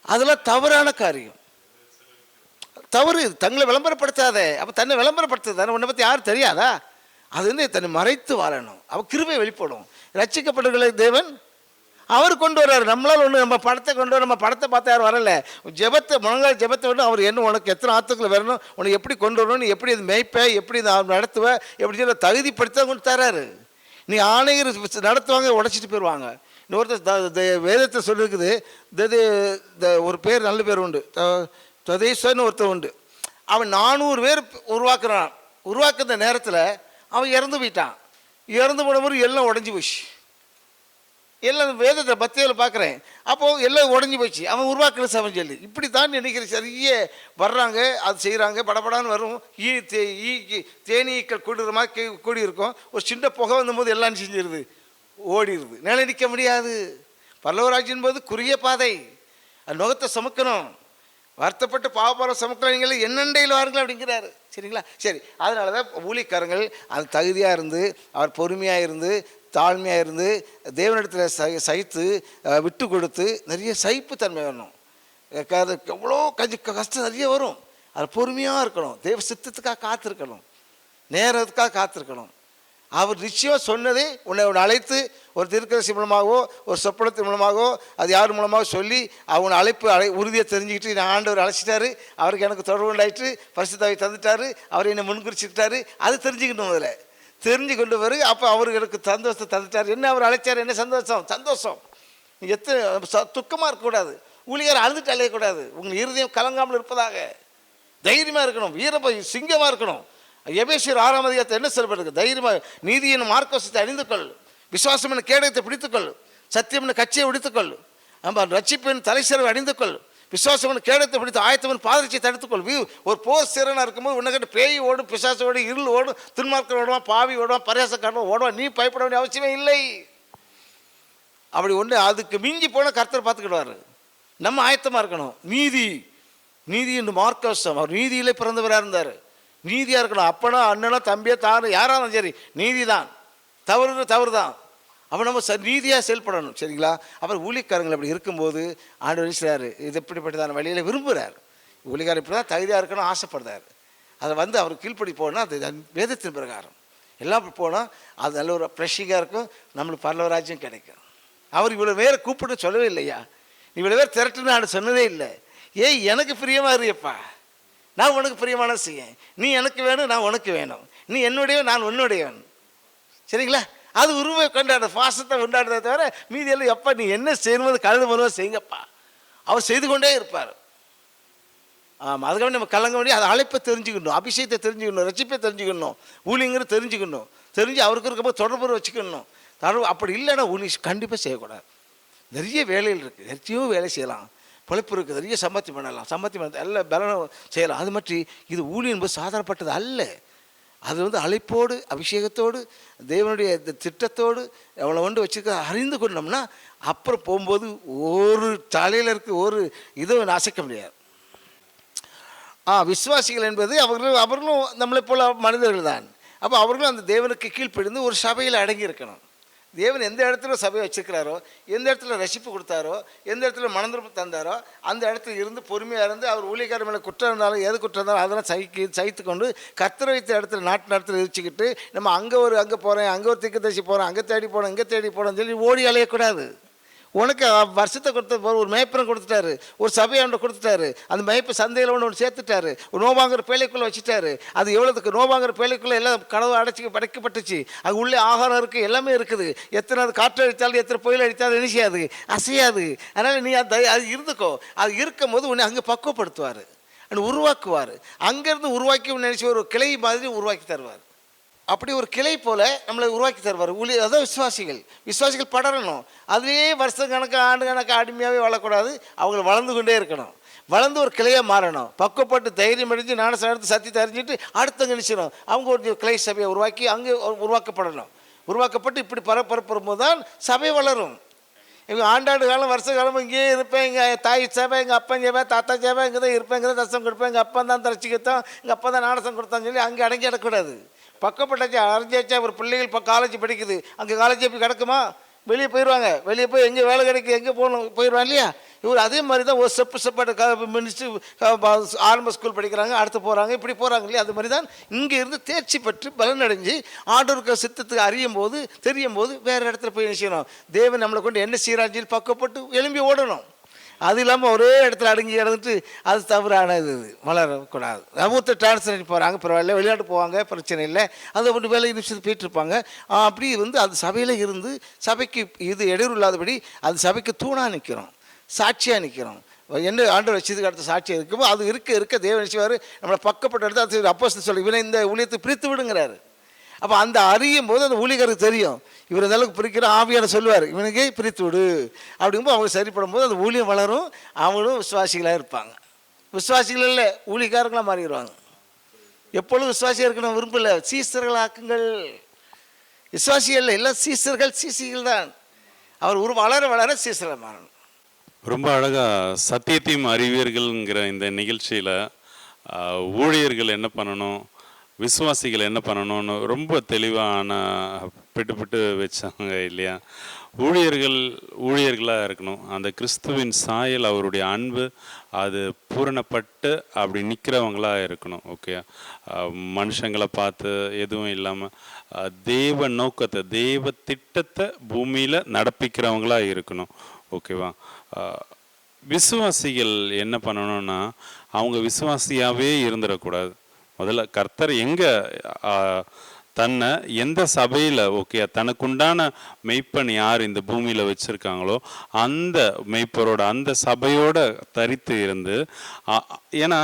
அதெல்லாம் தவறான காரியம், தவறு. தங்களை விளம்பரப்படுத்தாத. அப்போ தன்னை விளம்பரப்படுத்துதானே, உன்னை பற்றி யாரும் தெரியாதா? அது வந்து தன்னை மறைத்து வாழணும். அவள் கிருபை வெளிப்படும். ரட்சிக்கப்பட்டவர்களை தேவன் அவர் கொண்டு வர்றாரு. நம்மளால் ஒன்று நம்ம படத்தை கொண்டு வர, நம்ம படத்தை பார்த்தா யாரும் வரல. ஜெபத்தை முழங்கால் ஜெபத்தை வந்து அவர் என்ன உனக்கு எத்தனை ஆத்துக்களை வரணும், உனக்கு எப்படி கொண்டு வரணும், நீ எப்படி இது மேய்ப்ப, எப்படி இதை நடத்துவ, எப்படி சொல்ல தகுதிப்படுத்த கொண்டு தர்றாரு. நீ ஆணையர் நடத்துவாங்க, உடைச்சிட்டு போயிடுவாங்க. இன்னொருத்தர் வேதத்தை சொல்லியிருக்குது, ஒரு பேர் நல்ல பேர் உண்டு, ததேசன்னு ஒருத்தர் உண்டு. அவன் 400 பேர் உருவாக்குறான். உருவாக்குற நேரத்தில் அவன் இறந்து போயிட்டான். இறந்து போன போது எல்லாம் உடஞ்சி போச்சு. எல்லாம் வேதத்தை பத்தியில் பார்க்குறேன். அப்போது எல்லாம் உடஞ்சி போச்சு. அவன் உருவாக்குற சவன் சொல்லி இப்படி தான் நினைக்கிற சரியே வர்றாங்க, அது செய்கிறாங்க, படப்படான்னு வரும். தேனீக்கள் கூடுற மாதிரி கூடி இருக்கும். ஒரு சின்ன புகை வந்தபோது எல்லாம் செஞ்சிருது, ஓடிடுது. நிலை நிற்க முடியாது. பல்லவராஜின் போது குறுகிய பாதை, அது நுகத்தை சமைக்கணும். வருத்தப்பட்டு பாவப்பாரம் சமக்கலாம், நீங்கள் என்னண்டையில் வாருங்கள் அப்படிங்கிறாரு. சரிங்களா? சரி, அதனால தான் ஊழியக்காரங்கள் அது தகுதியாக இருந்து, அவர் பொறுமையாக இருந்து, தாழ்மையாக இருந்து, தேவனிடத்தில் சகித்து விட்டு கொடுத்து, நிறைய சகிப்புத்தன்மை வரணும். எவ்வளோ கஷ்டம் நிறைய வரும். அது பொறுமையாக இருக்கணும். தேவ சித்தத்துக்காக காத்திருக்கணும், நேரத்துக்காக காத்திருக்கணும். அவர் நிச்சயம் சொன்னதே உன்னை அழைத்து ஒரு திருக்கதரிசி மூலமாகவோ ஒரு சொப்பனத்தின் மூலமாகவோ அது யார் மூலமாக சொல்லி அவனை உறுதியை தெரிஞ்சுக்கிட்டு நான் ஆண்டவர் அழைச்சிட்டாரு, அவருக்கு எனக்கு தொடர்பு உண்டாயிட்டு பரிசுத்தாவை தந்துட்டாரு, அவர் என்னை முன்குறிச்சுக்கிட்டாரு, அது தெரிஞ்சுக்கணும். அதில் தெரிஞ்சு கொண்டு வரு. அப்போ அவருக்கு எனக்கு சந்தோஷத்தை தந்துட்டார். என்ன அவர் அழைச்சார், என்ன சந்தோஷம். சந்தோஷம் துக்கமாக இருக்கக்கூடாது. ஊழியர் அழுதுட்டு அலையக்கூடாது. உங்கள் இருதயம் கலங்காமல் இருப்பதாக தைரியமாக இருக்கணும். சிங்கமாக இருக்கணும். எபேசியர் 6ஆம் அதிகாரத்தை என்ன சொல்லப்படுது? தைரியமாக நீதியின் மார்க்கவசத்தை அணிந்துக்கொள், விசுவாசம் என கேடயத்தை பிடித்துக்கொள், சத்தியம் என கட்சியை உடித்துக்கொள், ரட்சிப்பின் தலைச்சரவை அணிந்துக்கொள், விசுவாசம் என கேடயத்தை பிடித்து ஆயத்தவன் பாதரட்சியை தடுத்துக்கொள். ஒரு போர் சிறனாக இருக்கும்போது உன்னை கட்டு பேய் ஓடும், பிசாசு ஓடும், இருள் ஓடும், துன்மார்க்கன் ஓடுவான், பாவி ஓடுவான், பரியாசக்காரன் ஓடுவான். நீ பயப்பட வேண்டிய அவசியமே இல்லை. அப்படி ஒன்று அதுக்கு மிஞ்சி போனால் கர்த்தர் பார்த்துக்கிடுவார். நம்ம ஆயத்தமாக இருக்கணும். நீதி என்று மார்க்கவசம். அவர் நீதியிலே பிறந்தவராக இருந்தார். நீதியாக இருக்கணும். அப்பனா அண்ணனோ தம்பியோ தானோ யாராக இருந்தாலும் சரி, நீதி தான். தவறு தான். அப்போ நம்ம நீதியாக செயல்படணும். சரிங்களா? அப்புறம் ஊழியக்காரங்கள் அப்படி இருக்கும்போது ஆண்டவர் நினைச்சாரு, இது இப்படிப்பட்டதான வழியில் விரும்புகிறார். ஊழியக்காரர் இப்படி தான் தகுதியாக இருக்கணும் ஆசைப்படுறாரு. அதை அவர் கீழ்ப்படி போனால் அது வேதத்தின் பிரகாரம் எல்லாம் போனால் அது நல்ல ஒரு ஃப்ரெஷ்ஷிங்காக இருக்கும். நம்மளுக்கு பரலவராஜ்யம் கிடைக்கும். அவர் இவ்வளோ பேரை கூப்பிட்டு சொல்லவே இல்லையா, இவ்வளோ பேர் திரட்டுன்னு நான் சொன்னதே இல்லை. எனக்கு பிரியமாக இருப்பா, நான் உனக்கு பிரியமான செய்ய, நீ எனக்கு வேணும், நான் உனக்கு வேணும், நீ என்னுடையவன், நான் உன்னுடையவன். சரிங்களா? அது உருவை கொண்டாட பாசத்தை கொண்டாடுறத தவிர மீதியெல்லாம் எப்பா நீ என்ன செய்யணும்போது கலந்து போனவோ செய்யுங்கப்பா, அவர் செய்து கொண்டே இருப்பார். ஆமாம், அதுக்காக நம்ம கலங்க வேண்டிய அதை அழைப்பை தெரிஞ்சுக்கணும், அபிஷேகத்தை தெரிஞ்சுக்கணும், ரட்சிப்பை தெரிஞ்சுக்கணும், ஊழியங்கிற தெரிஞ்சுக்கணும். தெரிஞ்சு அவருக்கு இருக்கும்போது தொடர்பு வச்சுக்கணும். அப்படி இல்லைன்னா ஊழிய கண்டிப்பாக செய்யக்கூடாது. நிறைய வேலைகள் இருக்குது, நிறைய வேலை செய்யலாம், பொழைப்பு இருக்குது, நிறைய சம்பாத்தியம் பண்ணலாம், எல்லாம் பலனும் செய்யலாம். அது மாதிரி இது ஊழியம் என்பது சாதாரணப்பட்டது அல்ல. அது அழைப்போடு அபிஷேகத்தோடு தேவனுடைய திட்டத்தோடு எவ்வளோ ஒன்று வச்சுருக்க அறிந்து கொண்டோம்னா அப்புறம் போகும்போது ஒரு தலையில் இருக்க ஒரு இதுவும் அசைக்க முடியாது. விசுவாசிகள் என்பது அவர்களும் நம்மளை போல மனிதர்கள் தான். அப்போ அவர்களும் அந்த தேவனுக்கு கீழ்ப்படிந்து ஒரு சபையில் அடங்கி இருக்கணும். தேவன் எந்த இடத்துல சபையை வச்சுருக்கிறாரோ, எந்த இடத்துல ரசிப்பு கொடுத்தாரோ, எந்த இடத்துல மனந்திருப்பு தந்தாரோ அந்த இடத்துல இருந்து பொறுமையாக இருந்து அவர் ஊழியக்காரர் மேலே குற்றம் இருந்தாலும் எது குற்றம் இருந்தாலும் அதெல்லாம் சகித்து கொண்டு கர்த்தரை வைத்த இடத்துல நாட்டு இடத்துல வச்சுக்கிட்டு நம்ம அங்கே போகிறேன், அங்கே ஒரு திக்கதரிசி போகிறேன், அங்கே தேடி போனேன், இங்கே தேடி போனேன்னு சொல்லி ஓடி அலையக்கூடாது. உனக்கு வருஷத்தை கொடுத்த ஒரு மேய்ப்பனை கொடுத்துட்டாரு, ஒரு சபையை ஒன்று கொடுத்துட்டாரு, அந்த மேய்ப்பு சந்தையில் ஒன்று சேர்த்துட்டாரு, ஒரு நோபாங்கிற பேழைக்குள்ளே வச்சுட்டாரு. அது எவ்வளோதுக்கு நோபாங்கிற பேழைக்குள்ளே எல்லாம் கனவு படைக்கப்பட்டுச்சு. அது உள்ளே ஆகாரம் இருக்குது, எல்லாமே இருக்குது. எத்தனை அது காற்று அடித்தாலும் எத்தனை புயல் அடித்தாலும் என்ன செய்யாது, அசையாது. அதனால் நீ அது இருந்துக்கோ. அது இருக்கும் போது உன்னை அங்கே பக்குவப்படுத்துவார், உருவாக்குவார். அங்கேருந்து உருவாக்கி நினச்சி ஒரு கிளை மாதிரி உருவாக்கி தருவார். அப்படி ஒரு கிளை போல் நம்மளை உருவாக்கி தருவார். அதான் விசுவாசிகள் படரணும். அதுலேயே வருஷம் கணக்கு ஆண்டு கணக்கு அடிமையாகவே வாழக்கூடாது. அவங்க வளர்ந்து கொண்டே இருக்கணும். வளர்ந்து ஒரு கிளையாக மாறணும். பக்குவப்பட்டு தைரியம் அடைஞ்சு ஞானஸ்நானம் எடுத்து சத்தியத்தை அறிஞ்சிட்டு அடுத்தவங்க நினைச்சிடும். அவங்க ஒரு கிளை சபையை உருவாக்கி அங்கே உருவாக்கப்படணும். உருவாக்கப்பட்டு இப்படி பரப்பும்போது தான் சபை வளரும். இவங்க ஆண்டாண்டு காலம் வருஷ காலம் இங்கேயே இருப்பேன், எங்கள் தாய் சேவை, எங்கள் அப்பன் சேவை, தாத்தா சேவை, இங்கே தான் இருப்பேன், இங்கே தான் தசம் கொடுப்பேன், எங்கள் அப்பன் தான் தரச்சிக்கத்தான், எங்கள் அப்பா தான் நாடசம் கொடுத்தான்னு சொல்லி அங்கே அடங்கி இடக்கூடாது. பக்கப்பட்டாச்சு அறிஞ்சாச்சா ஒரு பிள்ளைகள் இப்போ காலேஜ் படிக்குது, அங்கே காலேஜ் போய் கிடக்குமா, வெளியே போயிடுவாங்க. வெளியே போய் எங்கே வேலை கிடைக்குது, எங்கே போகணும் போயிடுவாங்க இல்லையா. இவர் அதே மாதிரி தான் ஒரு ஸ்டெப்பு மினிச்சு ஆரம்ப ஸ்கூல் படிக்கிறாங்க, அடுத்து போகிறாங்க, இப்படி போகிறாங்க இல்லையா? அது மாதிரி தான் இங்கே இருந்து தேர்ச்சி பெற்று பலனடைஞ்சு ஆண்டவருக்கு சித்தத்துக்கு அறியும் போது தெரியும் போது வேறு இடத்துல போய் என்ன செய்யணும்? தேவன் நம்மளை கொண்டு என்ன செய்கிறாஞ்சில் பக்கப்பட்டு எழும்பி ஓடணும். அது இல்லாமல் ஒரே இடத்துல அடங்கி கிடந்துட்டு அது தவறானது, வளரக்கூடாது. ஒருத்தர் டிரான்ஸ்லேட் போகிறாங்க, பரவாயில்ல, வெளிநாட்டு போவாங்க, பிரச்சனை இல்லை, அதை ஒன்று வேலை நிமிஷத்துக்கு போயிட்டு இருப்பாங்க. அப்படி அது சபையில் இருந்து சபைக்கு இது இடையூறு இல்லாதபடி அது சபைக்கு தூணாக நிற்கிறோம், சாட்சியாக நிற்கிறோம். என்ன ஆண்டவர் வச்சதுக்கு அடுத்த சாட்சியாக இருக்குமோ அது இருக்க தேவன் நிச்சயவார் நம்மளை பக்கப்பட்ட எடுத்து அது அப்போஸ்தலர் சொல்லி இவனை இந்த ஊழியத்தை பிரித்து விடுங்கிறாரு. அப்போ அந்த அறியும் போது அந்த ஊழியருக்கு தெரியும், இவர் இந்த அளவுக்கு பிரிக்கிற ஆவியான சொல்லுவார், இவனுக்கே பிரித்து விடு அப்படிங்கும்போது அவங்க சரிப்படும் போது அந்த ஊழியம் வளரும், அவங்களும் விசுவாசிகளாக இருப்பாங்க. விசுவாசிகள் இல்லை, ஊழியக்காரங்களாக மாறிடுவாங்க. எப்பொழுதும் விசுவாசியாக இருக்கணும் விரும்பல, சீசர்களாக்குங்கள். விசுவாசிகள் இல்லை, எல்லாம் சீசர்கள், சீசிகள் தான். அவர் வளர வளர சீசர்கள் மாறணும். ரொம்ப அழகா சத்தியத்தையும் அறிவீர்கள்ங்கிற இந்த நிகழ்ச்சியில் ஊழியர்கள் என்ன பண்ணணும், விசுவாசிகள் என்ன பண்ணணும்னு ரொம்ப தெளிவான பிட்டு வச்சாங்க இல்லையா? ஊழியர்களாக இருக்கணும். அந்த கிறிஸ்துவின் சாயல், அவருடைய அன்பு அது பூரணப்பட்டு அப்படி நிற்கிறவங்களாக இருக்கணும். ஓகே, மனுஷங்களை பார்த்து எதுவும் இல்லாமல் தேவ நோக்கத்தை, தேவ திட்டத்தை பூமியில் நடப்பிக்கிறவங்களாக இருக்கணும். ஓகேவா? விசுவாசிகள் என்ன பண்ணணும்னா அவங்க விசுவாசியாகவே இருந்துடக்கூடாது. முதல்ல கர்த்தர் எங்கே தன்னை எந்த சபையில் ஓகே தனக்குண்டான மெய்ப்பன் யார் இந்த பூமியில் வச்சுருக்காங்களோ அந்த மெய்ப்பரோட அந்த சபையோட தரித்து இருந்து, ஏன்னா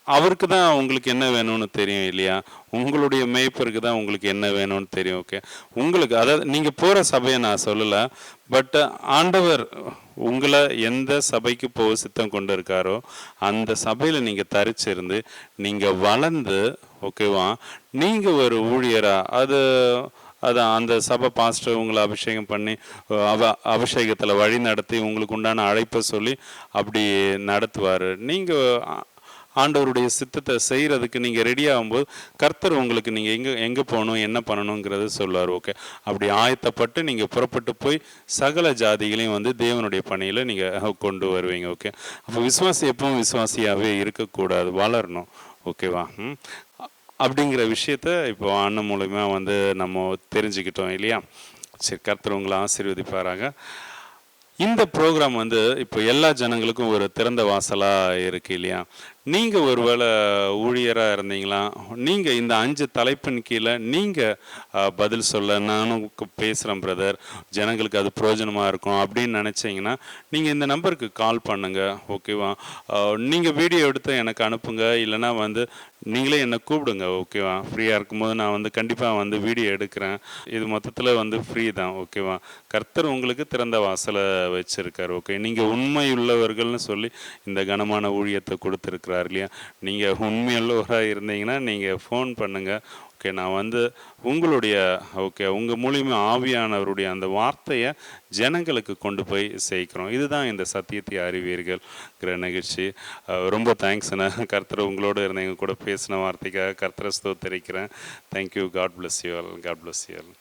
அவருக்கு தான் உங்களுக்கு என்ன வேணும்னு தெரியும் இல்லையா? உங்களுடைய மேய்ப்பருக்கு தான் உங்களுக்கு என்ன வேணும்னு தெரியும். ஓகே, உங்களுக்கு அதாவது நீங்கள் போகிற சபையை நான் சொல்லலை, பட் ஆண்டவர் உங்களை எந்த சபைக்கு போக சித்தம் கொண்டு இருக்காரோ அந்த சபையில் நீங்கள் தரிச்சிருந்து நீங்கள் வளர்ந்து, ஓகேவா, நீங்கள் ஒரு ஊழியராக அதான் அந்த சபை பாஸ்டர் உங்களை அபிஷேகம் பண்ணி அபிஷேகத்தில் வழி நடத்தி உங்களுக்கு உண்டான அழைப்பை சொல்லி அப்படி நடத்துவார். நீங்கள் ஆண்டவருடைய சித்தத்தை செய்கிறதுக்கு நீங்கள் ரெடி ஆகும்போது கர்த்தர் உங்களுக்கு நீங்கள் எங்கே போகணும், என்ன பண்ணணுங்கிறது சொல்லுவார். ஓகே, அப்படி ஆயத்தப்பட்டு நீங்கள் புறப்பட்டு போய் சகல ஜாதிகளையும் தேவனுடைய பணியில் நீங்கள் கொண்டு வருவீங்க. ஓகே, அப்போ விசுவாசி எப்பவும் விசுவாசியாகவே இருக்கக்கூடாது, வளரணும். ஓகேவா? அப்படிங்கிற விஷயத்த இப்போ அண்ணன் மூலமா நம்ம தெரிஞ்சுக்கிட்டோம் இல்லையா? சரி, கர்த்தர் உங்களை ஆசீர்வதிப்பாராங்க. இந்த ப்ரோக்ராம் இப்போ எல்லா ஜனங்களுக்கும் ஒரு திறந்த வாசலாக இருக்கு இல்லையா? நீங்கள் ஒருவேளை ஊழியராக இருந்தீங்களா, நீங்கள் இந்த 5 தலைப்பின் கீழே நீங்கள் பதில் சொல்ல நானும் பேசுகிறேன் பிரதர், ஜனங்களுக்கு அது பிரயோஜனமாக இருக்கும் அப்படின்னு நினச்சிங்கன்னா நீங்கள் இந்த நம்பருக்கு கால் பண்ணுங்கள். ஓகேவா? நீங்கள் வீடியோ எடுத்து எனக்கு அனுப்புங்க, இல்லைனா நீங்களே என்னை கூப்பிடுங்க. ஓகேவா? ஃப்ரீயாக இருக்கும்போது நான் கண்டிப்பாக வீடியோ எடுக்கிறேன். இது மொத்தத்தில் ஃப்ரீ தான். ஓகேவா? கர்த்தர் உங்களுக்கு திறந்த வாசலை வச்சுருக்கார். ஓகே, நீங்கள் உண்மையுள்ளவர்கள்னு சொல்லி இந்த கனமான ஊழியத்தை கொடுத்துருக்குறார் இல்லையா? நீங்கள் உண்மையுள்ளவராக இருந்தீங்கன்னா நீங்கள் ஃபோன் பண்ணுங்கள். ஓகே, நான் உங்களுடைய உங்கள் மூலியமாக ஆவியானவருடைய அந்த வார்த்தையை ஜனங்களுக்கு கொண்டு போய் சேர்க்கிறோம். இதுதான் இந்த சத்தியத்தை அறிவீர்கள்ங்கிற நிகழ்ச்சி. ரொம்ப தேங்க்ஸ்ண்ணா. கர்த்தர் உங்களோட இருந்த எங்கள் கூட பேசின வார்த்தைக்காக கர்த்தரை ஸ்தோத்திரிக்கிறேன். Thank you. God bless you all. God bless you all.